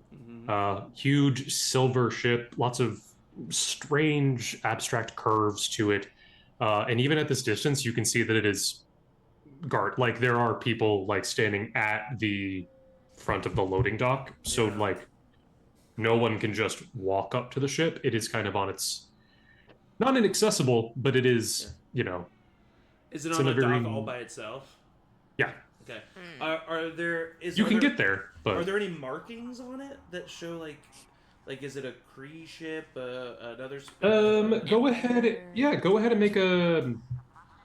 Huge silver ship, lots of strange abstract curves to it. And even at this distance, you can see that it is guard. Like there are people like standing at the front of the loading dock. So Yeah. like no one can just walk up to the ship. It is kind of on its not inaccessible, but it is, you know. Is it It's on in a a dock very- all by itself? Yeah. Okay. Mm. Are there? You can get there, but Are there any markings on it that show like is it a Kree ship? Another. go ahead. Yeah, go ahead and make a.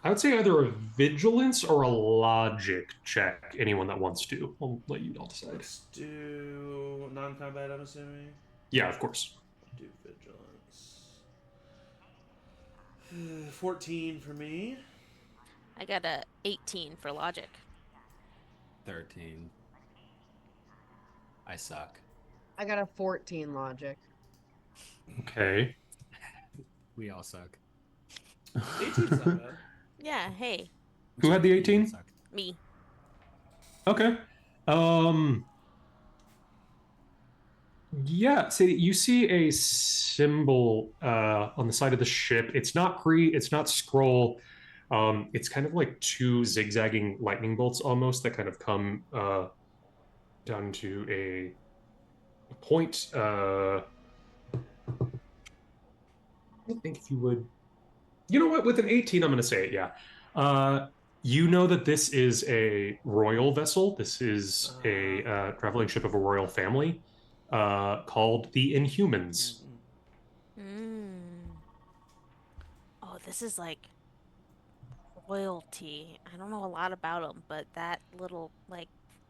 I would say either a vigilance or a logic check. Anyone that wants to, I'll let you all decide. Let's do non-combat. I'm assuming. Yeah, of course. Do vigilance. 14 for me. I got a 18 for logic. 13. I suck. I got a 14 logic. Okay. We all suck. 18's not bad. Yeah, hey, Who had the 18? Suck. me. Okay. Yeah, so you see a symbol on the side of the ship. It's not Kree, it's not Skrull. It's kind of like two zigzagging lightning bolts almost that kind of come down to a point. I think if you would, you know what? With an 18, I'm going to say it. Yeah. You know that this is a royal vessel. This is a traveling ship of a royal family called the Inhumans. Oh, this is like royalty. I don't know a lot about them, but that little like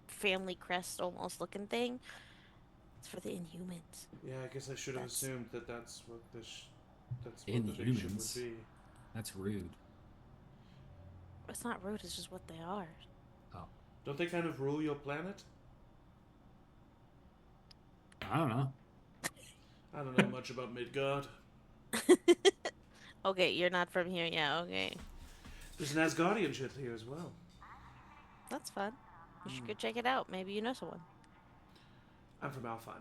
family crest almost looking thing, it's for the Inhumans. Yeah, I guess I should have That's- assumed that that's what that's what the big ship would Inhumans. be. That's rude. It's not rude, it's just what they are. Oh, Don't they kind of rule your planet? I don't know. I don't know much about Midgard. Okay, you're not from here, yeah, okay. There's an Asgardian ship here as well. That's fun. You should go check it out. Maybe you know someone. I'm from Alfheim.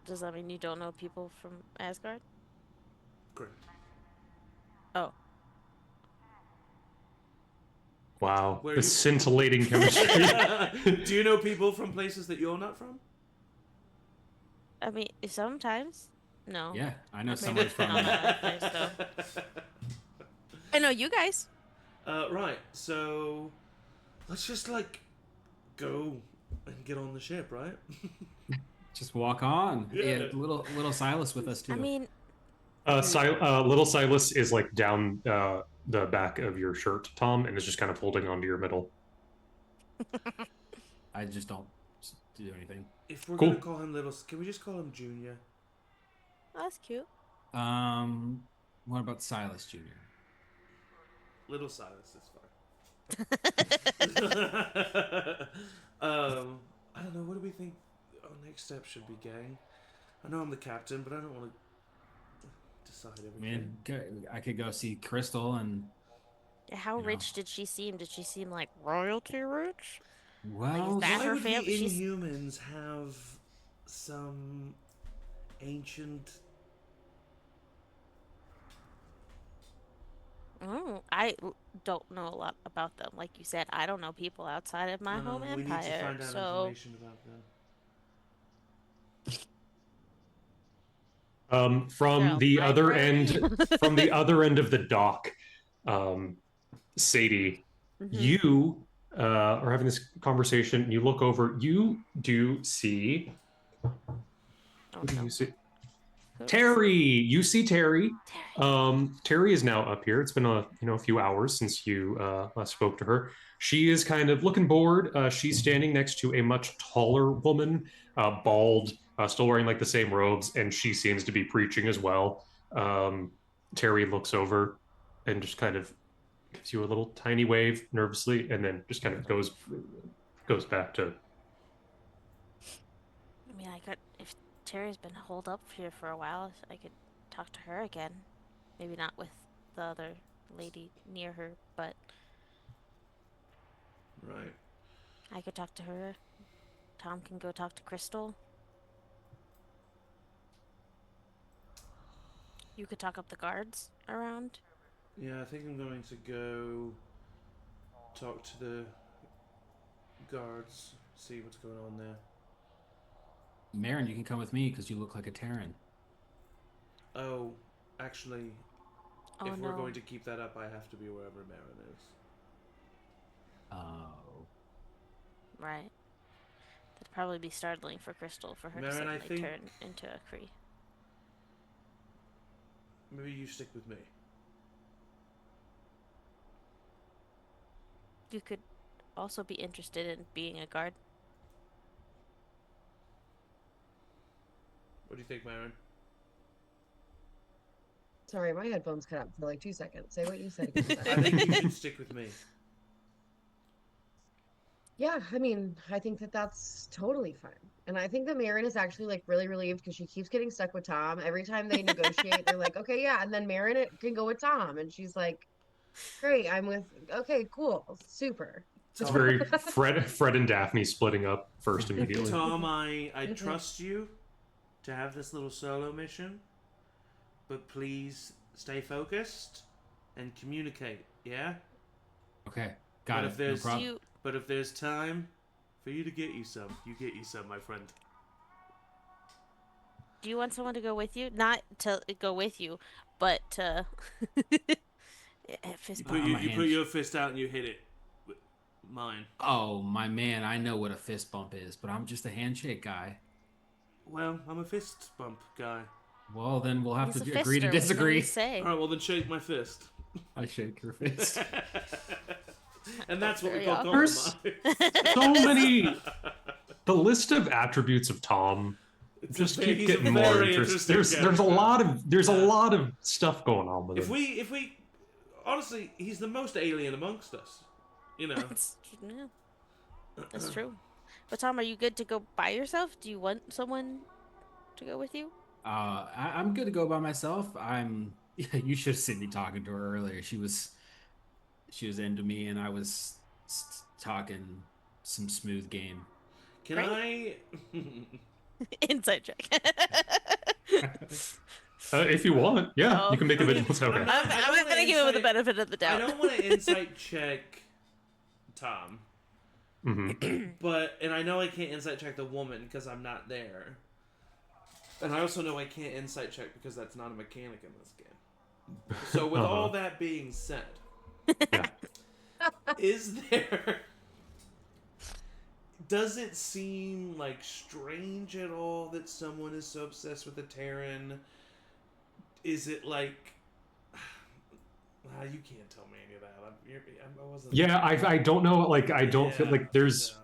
Does that mean you don't know people from Asgard? Great. Oh. Wow, Where the are you- scintillating chemistry. Do you know people from places that you're not from? I mean, sometimes. No. Yeah, I know Maybe someone it's from. not that place, though. I know you guys. Right, so let's just like go and get on the ship, right? Just walk on. Yeah. Yeah, little Sylas with us too. I mean, Little Sylas is like down the back of your shirt, Tom, and is just kind of holding onto your middle. I just don't do anything. If we're Cool. gonna call him Little, can we just call him Junior? that's cute. What about Sylas Jr.? Little Silas is fine. I don't know. What do we think our next step should be, gang? I know I'm the captain, but I don't want to decide I everything. mean, I could go see Crystal and. How You know. rich did she seem? Did she seem like royalty rich? Well, that Why her would the family? She's Inhumans have some ancient? don't know a lot about them. Like you said, I don't know people outside of my home We need to empire. find out So information about them. From So, the other library? end, from the other end of the dock, Sadie, you are having this conversation. You look over. You do see. Oh, Who do no. you see? Who is- Terry. You see Terry. Terry. Terry is now up here. It's been a few hours since you last spoke to her. She is kind of looking bored. She's standing next to a much taller woman, bald, still wearing like the same robes, and she seems to be preaching as well. Terry looks over and just kind of gives you a little tiny wave nervously, and then just kind of goes back to. I mean, if Terry's been holed up here for a while, I could talk to her again. Maybe not with the other lady near her, but Right. I could talk to her. Tom can go talk to Crystal. You could talk up the guards around. Yeah, I think I'm going to go talk to the guards, see what's going on there. Maren, you can come with me because you look like a Terran. Oh, actually, Oh if no. we're going to keep that up, I have to be wherever Maren is. Oh. Right. That'd probably be startling for Crystal for her to Maren, I suddenly think- turn into a Kree. Maybe you stick with me. You could also be interested in being a guard. What do you think, Maren? Sorry, my headphones cut out for like 2 seconds. Say what you said again. I think you should stick with me. Yeah, I mean, I think that that's totally fine. And I think that Maren is actually like really relieved because she keeps getting stuck with Tom. Every time they negotiate, they're like, okay, yeah. And then Maren can go with Tom. And she's like, great, I'm with, okay, cool, super. It's very Fred and Daphne splitting up first immediately. Tom, I Mhm. trust you to have this little solo mission, but please stay focused and communicate, yeah? Okay. Got But it. if there's- No problem. You But if there's time for you to get you some, you get you some, my friend. Do you want someone to go with you? Not to go with you, but to fist bump. You put your fist out and you hit it with mine. Oh, my man, I know what a fist bump is, but I'm just a handshake guy. Well, I'm a fist bump guy. Well, then we'll have He's to a agree to fister, what do you disagree. say? All right, well then shake my fist. I shake your fist. And that's what we Very call There's compromise. so many. The list of attributes of Tom just keep he's a getting more very interesting. interesting There's a character. lot of stuff going on with If him. we honestly, he's the most alien amongst us. You know. That's true. But Tom, are you good to go by yourself? Do you want someone to go with you? I'm good to go by myself. You should have seen me talking to her earlier. She was into me, and I was talking some smooth game. Can Great. I? Inside check. If you want, yeah, Oh. you can make a vigilance. Okay. I'm I'm not going to give him the insight- benefit of the I doubt. don't want to insight check Tom, and I know I can't insight check the woman because I'm not there. And I also know I can't insight check because that's not a mechanic in this game. So with all that being said, Yeah. does it seem like strange at all that someone is so obsessed with a Terran? Is it like... you can't tell me any of that. I wasn't... Yeah, I don't know. Like, I don't feel like there's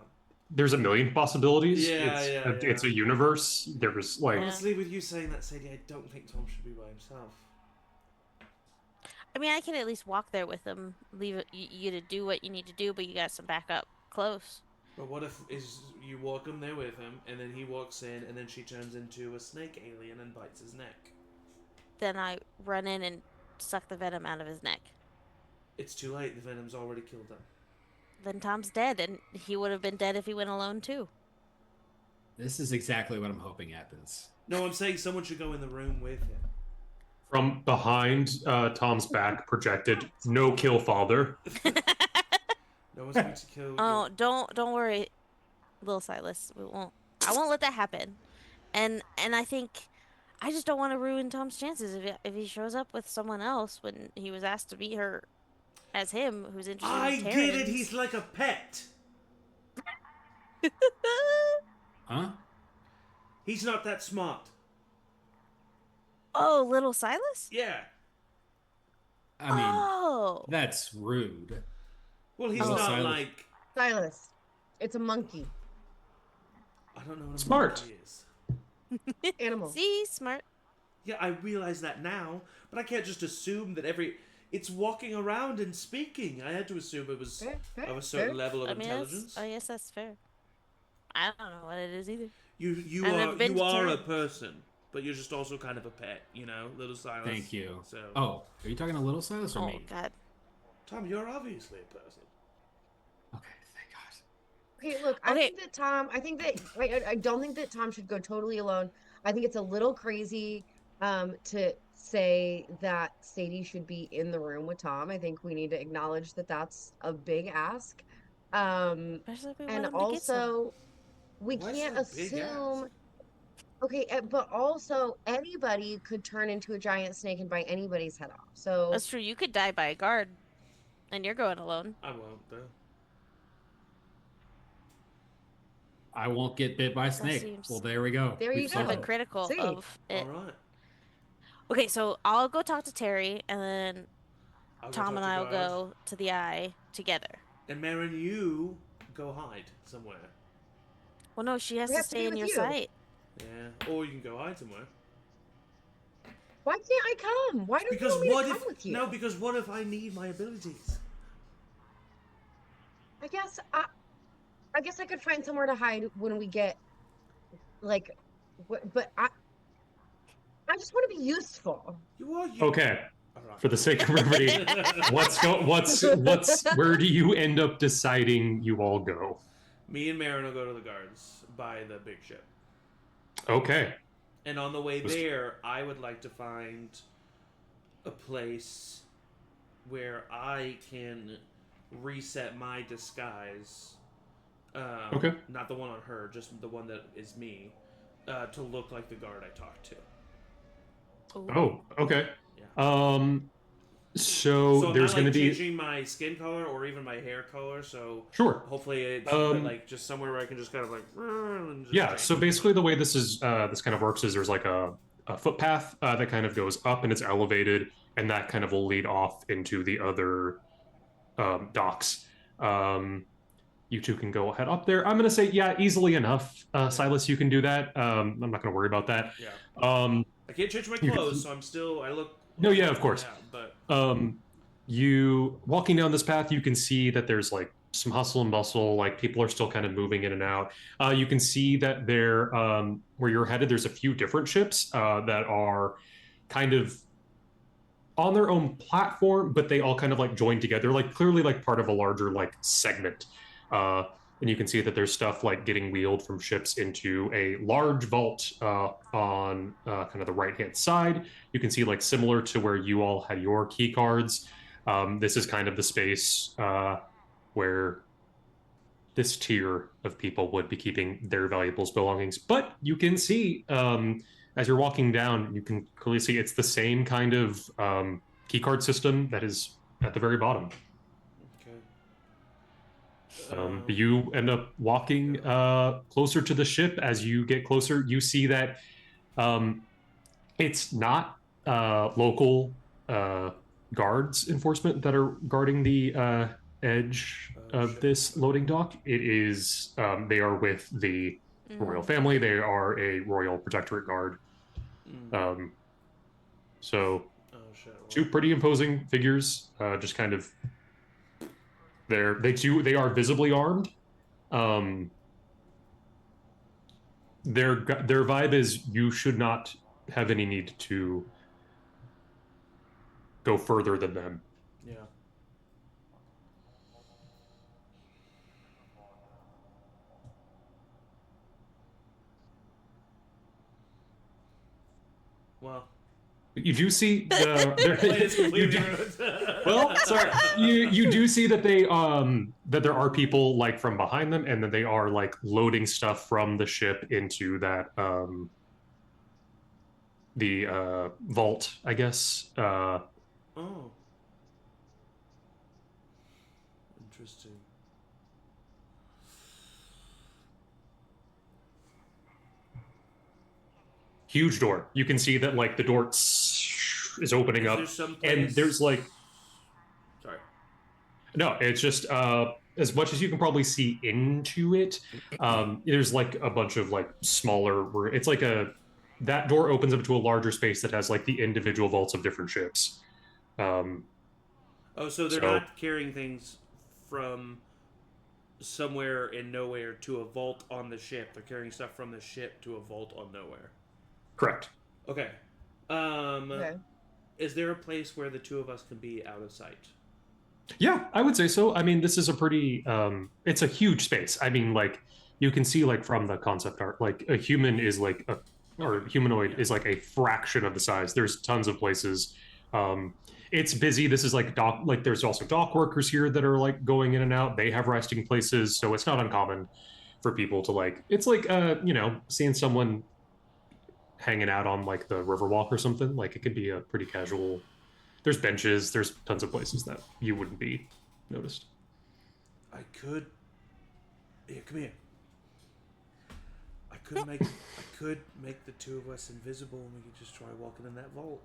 a million possibilities. It's a universe. There's like... Honestly, with you saying that, Sadie, I don't think Tom should be by himself. I mean, I can at least walk there with him, leave you to do what you need to do, but you got some backup close. But what if you walk him there with him, and then he walks in, and then she turns into a snake alien and bites his neck? Then I run in and suck the venom out of his neck. It's too late. The venom's already killed him. Then Tom's dead, and he would have been dead if he went alone too. This is exactly what I'm hoping happens. No, I'm saying someone should go in the room with him. From behind Tom's back, projected, no kill father. No one's going to kill. Oh, don't worry, little Sylas. I won't let that happen. And I think I just don't want to ruin Tom's chances if he shows up with someone else when he was asked to meet her as him, who's interested I in get Terrans. it. He's like a pet. Huh? He's not that smart. Oh, little Sylas? Yeah. I mean, Oh. that's rude. Well, he's Oh. not Silas. like... Sylas, it's a monkey. I don't know what a Smart. monkey is. Animal. See, smart. Yeah, I realize that now, but I can't just assume that it's walking around and speaking. I had to assume it was Fair, of a certain fair. level of I mean, intelligence. I guess that's fair. I don't know what it is either. You I've never been you to are a Terran. person, but you're just also kind of a pet, you know, little Silas. Thank you. So, Oh, are you talking to little Silas or Oh me? God. Tom, you're obviously a person. Okay, thank God. Okay, look, I Okay. think that Tom, I don't think that Tom should go totally alone. I think it's a little crazy to say that Sadie should be in the room with Tom. I think we need to acknowledge that that's a big ask. Especially if we want And him to get some. also, we Why is can't that a big assume. ask? Okay, but also anybody could turn into a giant snake and bite anybody's head off. So That's true. You could die by a guard, and you're going alone. I won't, though. I won't get bit by a snake. seems- Well, there we go. There We've you Kind of solved a go. it. critical See? of it. All right. Okay, so I'll go talk to Terry, and then I'll go Tom talk and to I will guard. go to the eye together. And Maren, you go hide somewhere. Well, no, she has We to have to stay be in with your you. sight. Yeah, or you can go hide somewhere. why can't I come? Why don't you Because want me to what come if with you? no? Because what if I need my abilities? I guess I could find somewhere to hide when we get like, but I just want to be useful. You are. Okay, All right. for the sake of brevity, where do you end up deciding you all go? Me and Maren will go to the guards by the big ship. Okay. And on the way Was- there, I would like to find a place where I can reset my disguise. Okay. Not the one on her, just the one that is me, to look like the guard I talked to. Oh, okay. Yeah. So I'm there's not going to like be changing my skin color or even my hair color. So sure. hopefully it's like just somewhere where I can just kind of like. And just Yeah. change. So basically, the way this kind of works is there's like a footpath that kind of goes up and it's elevated, and that kind of will lead off into the other docks. You two can go ahead up there. I'm going to say, yeah, easily enough. Sylas, you can do that. I'm not going to worry about that. Yeah. Um, I can't change my you can- clothes, so I'm still. I look. No, yeah, of course. Yeah, but You walking down this path, you can see that there's like some hustle and bustle. Like people are still kind of moving in and out. You can see that there, where you're headed, there's a few different ships that are kind of on their own platform, but they all kind of like join together, like clearly like part of a larger like segment. And you can see that there's stuff like getting wheeled from ships into a large vault on kind of the right hand side. You can see like similar to where you all had your key cards. This is kind of the space where this tier of people would be keeping their valuables belongings. But you can see as you're walking down, you can clearly see it's the same kind of key card system that is at the very bottom. okay. You end up walking closer to the ship. As you get closer, you see that it's not local guards enforcement that are guarding the edge of this loading dock. It is they are with the royal family. They are a royal protectorate guard. So two pretty imposing figures, just kind of they are visibly armed. Their vibe is you should not have any need to go further than them. Yeah. Well, you do see well, sorry. You do see that they that there are people like from behind them, and that they are like loading stuff from the ship into that the vault, I guess. Oh. Interesting. Huge door. You can see that like the door is opening up, and there's like. Sorry. No, it's just as much as you can probably see into it. There's like a bunch of like smaller. It's like that door opens up to a larger space that has like the individual vaults of different ships. So they're not carrying things from somewhere in Knowhere to a vault on the ship. They're carrying stuff from the ship to a vault on Knowhere. Correct. Okay. Okay. Is there a place where the two of us can be out of sight? Yeah, I would say so. I mean, this is a pretty it's a huge space. I mean, like you can see like from the concept art, like a human is like or humanoid is like a fraction of the size. There's tons of places. It's busy. This is like dock, like there's also dock workers here that are like going in and out. They have resting places, so it's not uncommon for people to like, it's like seeing someone hanging out on like the Riverwalk or something. Like it could be a pretty casual. There's benches. There's tons of places that you wouldn't be noticed. I could. Yeah, come here. I could make the two of us invisible, and we could just try walking in that vault.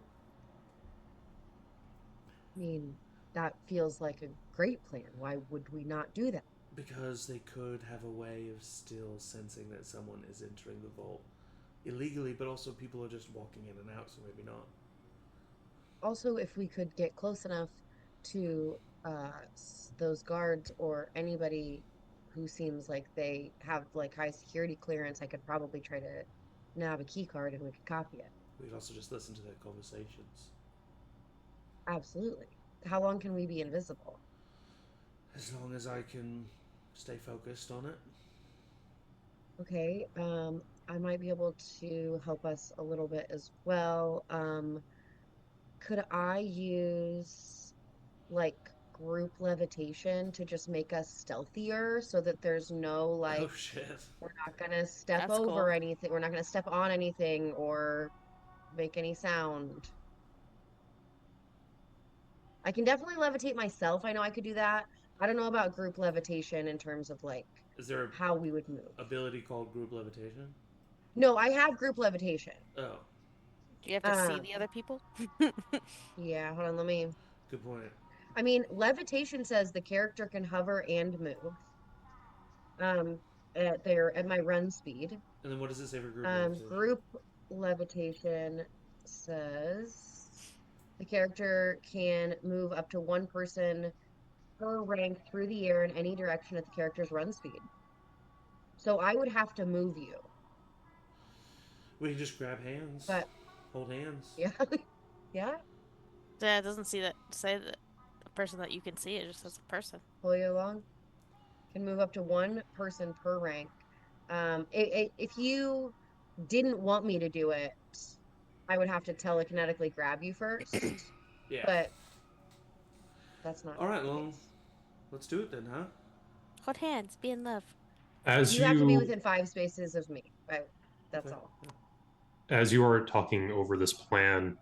I mean, that feels like a great plan. Why would we not do that? Because they could have a way of still sensing that someone is entering the vault illegally, but also people are just walking in and out, so maybe not. Also, if we could get close enough to those guards or anybody who seems like they have like high security clearance, I could probably try to nab a key card and we could copy it. We'd also just listen to their conversations. Absolutely. How long can we be invisible? As long as I can stay focused on it. Okay, I might be able to help us a little bit as well. Could I use like group levitation to just make us stealthier so that there's no like Oh shit. we're not gonna step That's over cool. anything, we're not gonna step on anything or make any sound. I can definitely levitate myself. I know I could do that. I don't know about group levitation in terms of like Is there how we would move. a ability called group levitation? No, I have group levitation. Oh, Do you have to see Um, the other people? Yeah, hold on, let me. good point. I mean, levitation says the character can hover and move. Um, at my run speed. And then what does it say for group levitation? Group levitation says the character can move up to one person per rank through the air in any direction at the character's run speed. So I would have to move you. We can just grab hands. But Hold hands. yeah. Yeah. Yeah, it doesn't say that a person that you can see. It just says a person. Pull you along. Can move up to one person per rank. If you didn't want me to do it, I would have to telekinetically grab you first. Yeah. But that's not All right, the well, case. let's do it then, huh? Hold hands, be in love. As You have to be within 5 spaces of me. That's Okay. all. as you are talking over this plan,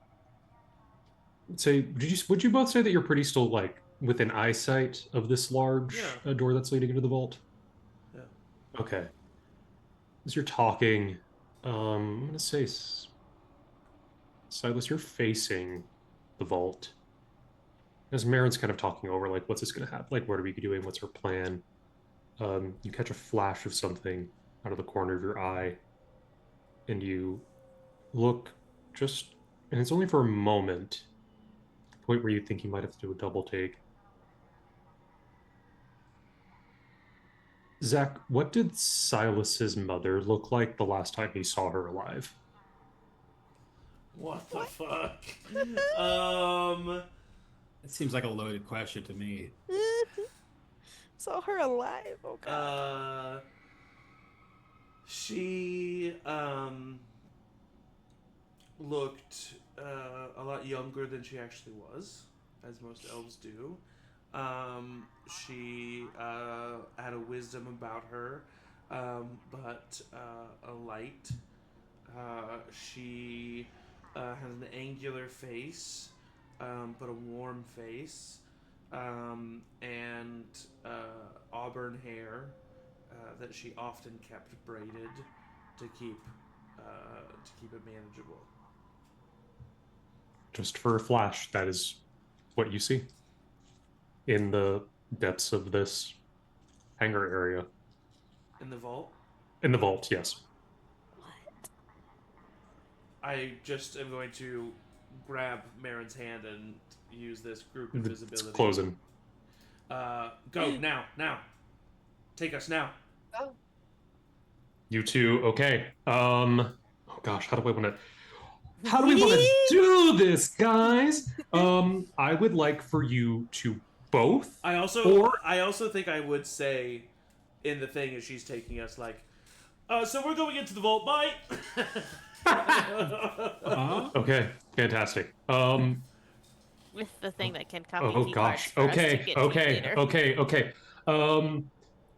would you both say that you're pretty still like within eyesight of this large door that's leading into the vault? Yeah. Okay. As you're talking, I'm gonna say, Sylas, you're facing the vault. As Maren's kind of talking over, like, what's this gonna happen? Like, what are we doing? What's our plan? You catch a flash of something out of the corner of your eye, and you look and it's only for a moment, the point where you think you might have to do a double take. Zach, what did Silas's mother look like the last time he saw her alive? What the fuck? It seems like a loaded question to me. Saw her alive. Oh god. She looked a lot younger than she actually was, as most elves do. She had a wisdom about her, but a light. She has an angular face, but a warm face, and auburn hair that she often kept braided to keep it manageable. Just for a flash, that is what you see in the depths of this hangar area. In the vault? In the vault, yes. I just am going to grab Maren's hand and use this group invisibility. It's closing. Go, now. Take us now. Oh. You two, okay. Oh gosh, how do we want to do this, guys? I would like for you to both. I also think I would say in the thing as she's taking us, like, so we're going into the vault, bye. Okay, fantastic. With the thing that can copy Oh key gosh. cards for us to get to later. Okay.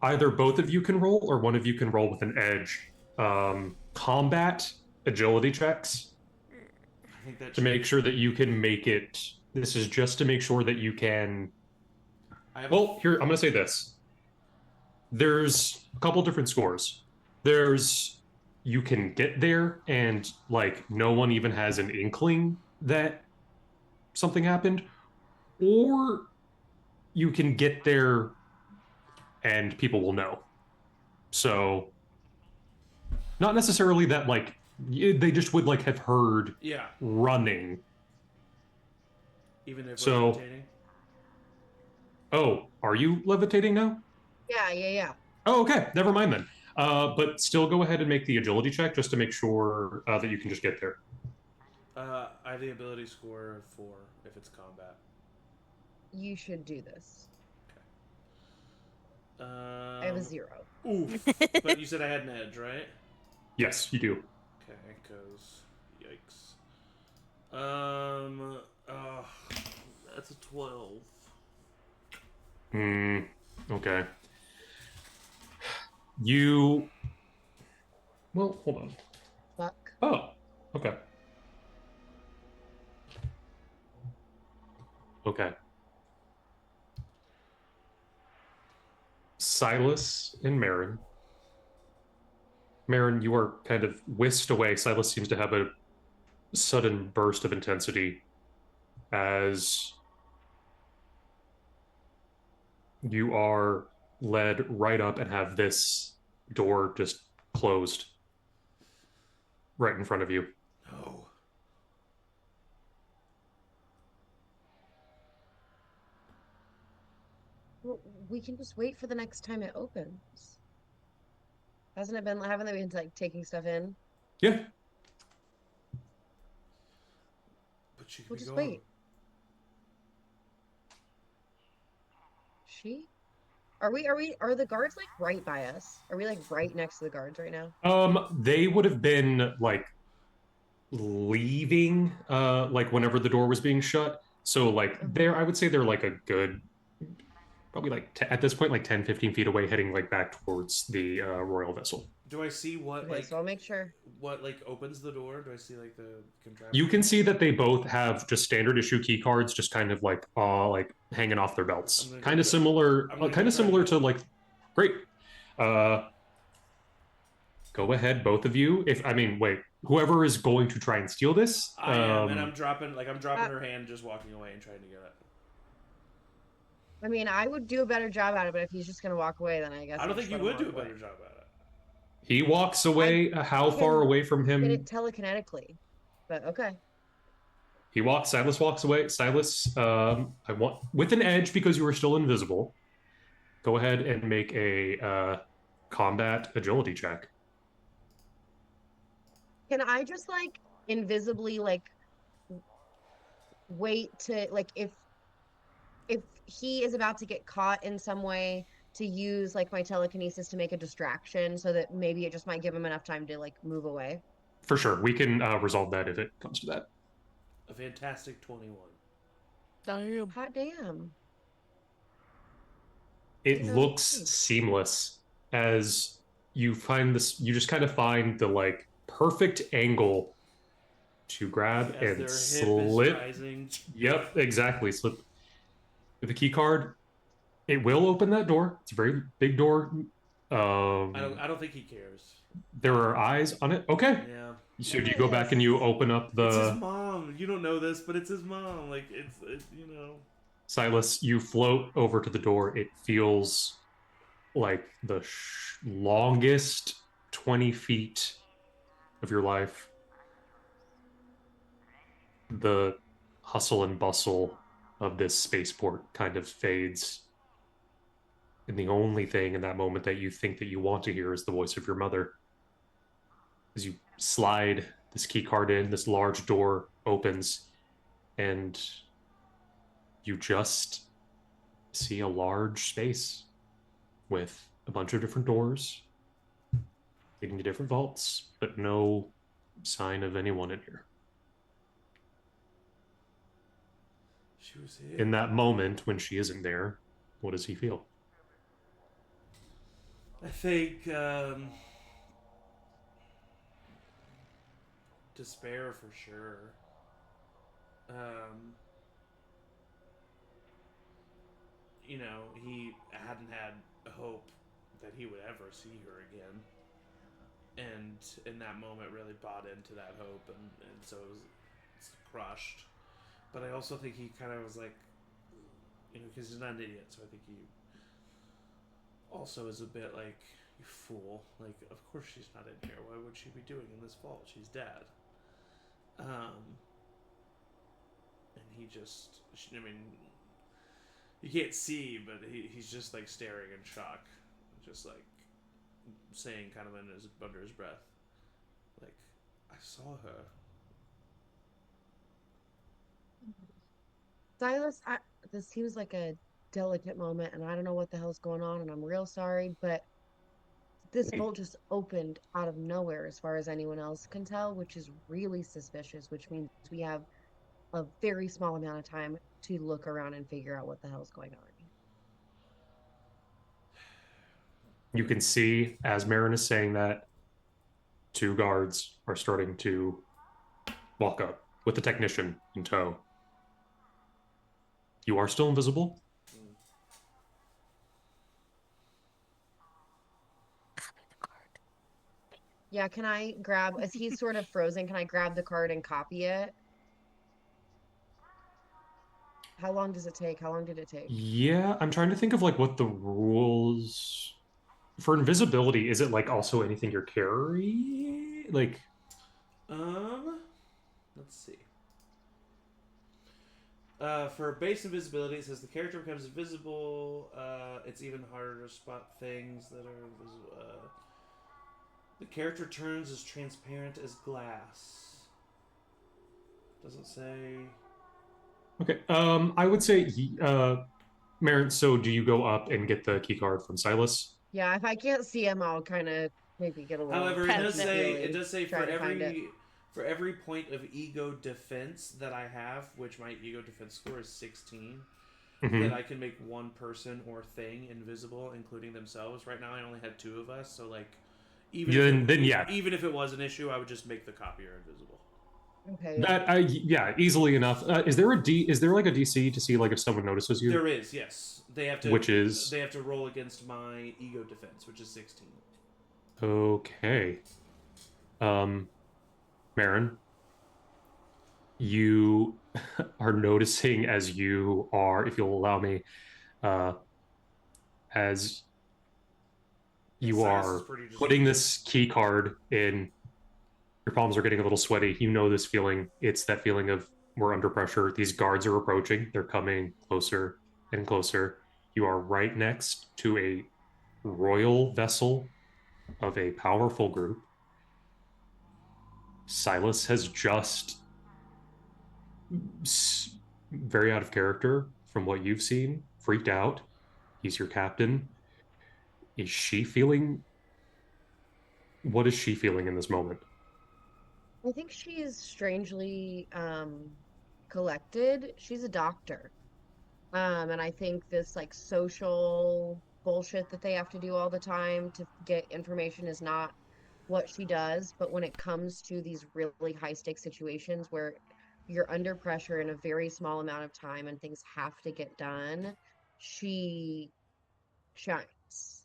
Either both of you can roll, or one of you can roll with an edge. Combat agility checks I think that to make sure that you can make it. This is just to make sure that you can. Well, here, I'm going to say this. There's a couple different scores. There's you can get there and like no one even has an inkling that something happened, or you can get there and people will know. So not necessarily that like they just would like have heard running. Even if so, we're levitating? Oh, are you levitating now? Yeah. Oh, okay. Never mind then. But still go ahead and make the agility check just to make sure that you can just get there. I have the ability score of 4 if it's combat. You should do this. Okay. I have a 0. Oof. But you said I had an edge, right? Yes, you do. Okay, because yikes. That's a 12. Okay. You. Well, hold on. Fuck. Oh, okay. Okay. Sylas and Maren. Maren, you are kind of whisked away. Sylas seems to have a sudden burst of intensity as you are led right up and have this door just closed right in front of you. No. Well, we can just wait for the next time it opens. Haven't they been like taking stuff in? Yeah. But she could We'll be just gone. wait. She? Are the guards like right by us? Are we like right next to the guards right now? They would have been like leaving like whenever the door was being shut. So like there I would say they're like a good probably like at this point like 10-15 feet away heading like back towards the royal vessel. Do I see what Okay, so I'll make sure. what like opens the door? Do I see like the contraption? You can see that they both have just standard issue key cards just kind of like hanging off their belts. Kind of similar to like great. Go ahead, both of you. Wait, whoever is going to try and steal this. I am, and I'm dropping her hand, just walking away and trying to get it. I mean, I would do a better job at it, but if he's just gonna walk away, then I guess I don't think you would do a better job at it. He walks away. How far away from him? Did it telekinetically? But okay. He walks. Sylas walks away. Sylas, I want with an edge because you are still invisible. Go ahead and make a combat agility check. Can I just like invisibly like wait to like if he is about to get caught in some way to use like my telekinesis to make a distraction so that maybe it just might give him enough time to like move away? For sure. We can resolve that if it comes to that. A fantastic 21. Damn. Hot damn. It looks seamless as you find this. You just kind of find the like perfect angle to grab and slip. Yep, exactly. Slip with the key card. It will open that door. It's a very big door. I don't think he cares. There are eyes on it. Okay. Yeah. So do you go back and you open up the? It's his mom. You don't know this, but it's his mom. Like it's you know. Sylas, you float over to the door. It feels like the longest 20 feet of your life. The hustle and bustle of this spaceport kind of fades. And the only thing in that moment that you think that you want to hear is the voice of your mother. As you slide this key card in, this large door opens, and you just see a large space with a bunch of different doors leading to different vaults, but no sign of anyone in here. She was here. In that moment when she isn't there, what does he feel? I think despair for sure. You know, he hadn't had hope that he would ever see her again. And in that moment really bought into that hope, and so it's crushed. But I also think he kind of was like, you know, because he's not an idiot, so I think he also is a bit like, you fool. Like, of course she's not in here. Why would she be doing in this vault? She's dead. And he just, I mean, you can't see, but he's just like staring in shock. Just like saying kind of under his breath, like, I saw her. Sylas, this seems like a delicate moment, and I don't know what the hell's going on, and I'm real sorry, but this bolt just opened out of nowhere as far as anyone else can tell, which is really suspicious, which means we have a very small amount of time to look around and figure out what the hell's going on. You can see, as Maren is saying that, 2 guards are starting to walk up with the technician in tow. You are still invisible. Yeah, can I grab, as he's sort of frozen, can I grab the card and copy it? How long does it take? How long did it take? Yeah, I'm trying to think of like what the rules for invisibility. Is it like also anything you're carrying? Like, let's see. For base invisibility, it says the character becomes invisible. It's even harder to spot things that are invisible. The character turns as transparent as glass. Doesn't say. okay. I would say, Maren. So, do you go up and get the key card from Sylas? Yeah, if I can't see him, I'll kind of maybe get a little. However, it does say try to find it. for every point of ego defense that I have, which my ego defense score is 16, that I can make one person or thing invisible, including themselves. Right now, I only had 2 of us, so like, even if it was an issue, I would just make the copier invisible. Okay. That easily enough. Is there a Is there like a DC to see like if someone notices you? There is, yes. They have to. They have to roll against my ego defense, which is 16. Okay. Maren, you are noticing as you are, if you'll allow me, as you are putting this key card in, your palms are getting a little sweaty. You know this feeling. It's that feeling of we're under pressure. These guards are approaching. They're coming closer and closer. You are right next to a royal vessel of a powerful group. Sylas has just, very out of character from what you've seen, freaked out. He's your captain. Is she feeling? What is she feeling in this moment? I think she is strangely collected. She's a doctor. And I think this like social bullshit that they have to do all the time to get information is not what she does. But when it comes to these really high stakes situations where you're under pressure in a very small amount of time and things have to get done, she shines.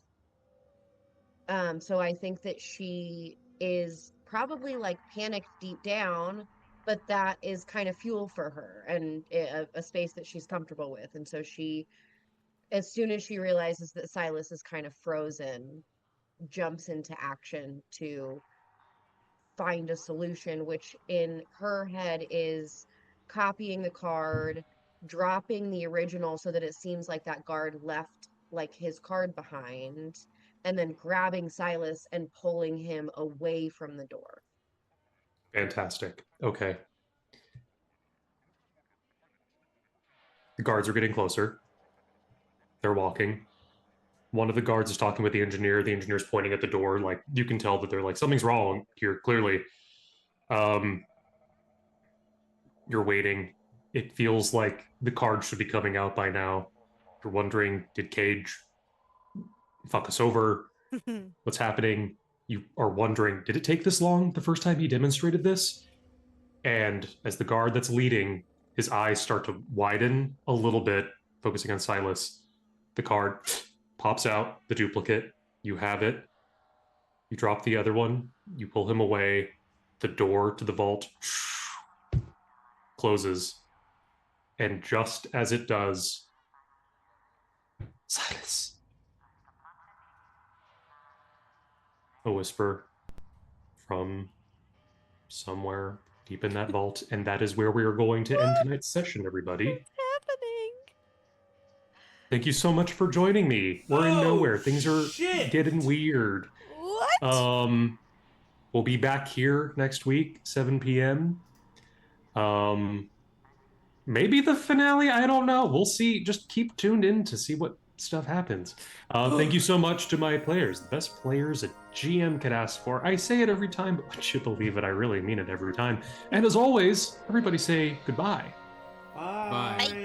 So I think that she is probably like panicked deep down, but that is kind of fuel for her and a space that she's comfortable with. And so she, as soon as she realizes that Sylas is kind of frozen, jumps into action to find a solution, which in her head is copying the card, dropping the original so that it seems like that guard left like his card behind, and then grabbing Sylas and pulling him away from the door. Fantastic. Okay. The guards are getting closer. They're walking. One of the guards is talking with the engineer. The engineer's pointing at the door. Like, you can tell that they're like, something's wrong here, clearly. You're waiting. It feels like the card should be coming out by now. You're wondering, did Cage fuck us over? What's happening? You are wondering, did it take this long the first time he demonstrated this? And as the guard that's leading, his eyes start to widen a little bit, focusing on Sylas. The card pops out, the duplicate. You have it. You drop the other one. You pull him away. The door to the vault closes. And just as it does, Sylas. A whisper from somewhere deep in that vault, and that is where we are going to end tonight's session, everybody. What's happening? Thank you so much for joining me. We're in Knowhere. Things are getting weird. What? We'll be back here next week, 7 p.m. Maybe the finale, I don't know. We'll see. Just keep tuned in to see what stuff happens. Thank you so much to my players. The best players a GM could ask for. I say it every time, but would you believe it? I really mean it every time. And as always, everybody say goodbye. Bye. Bye.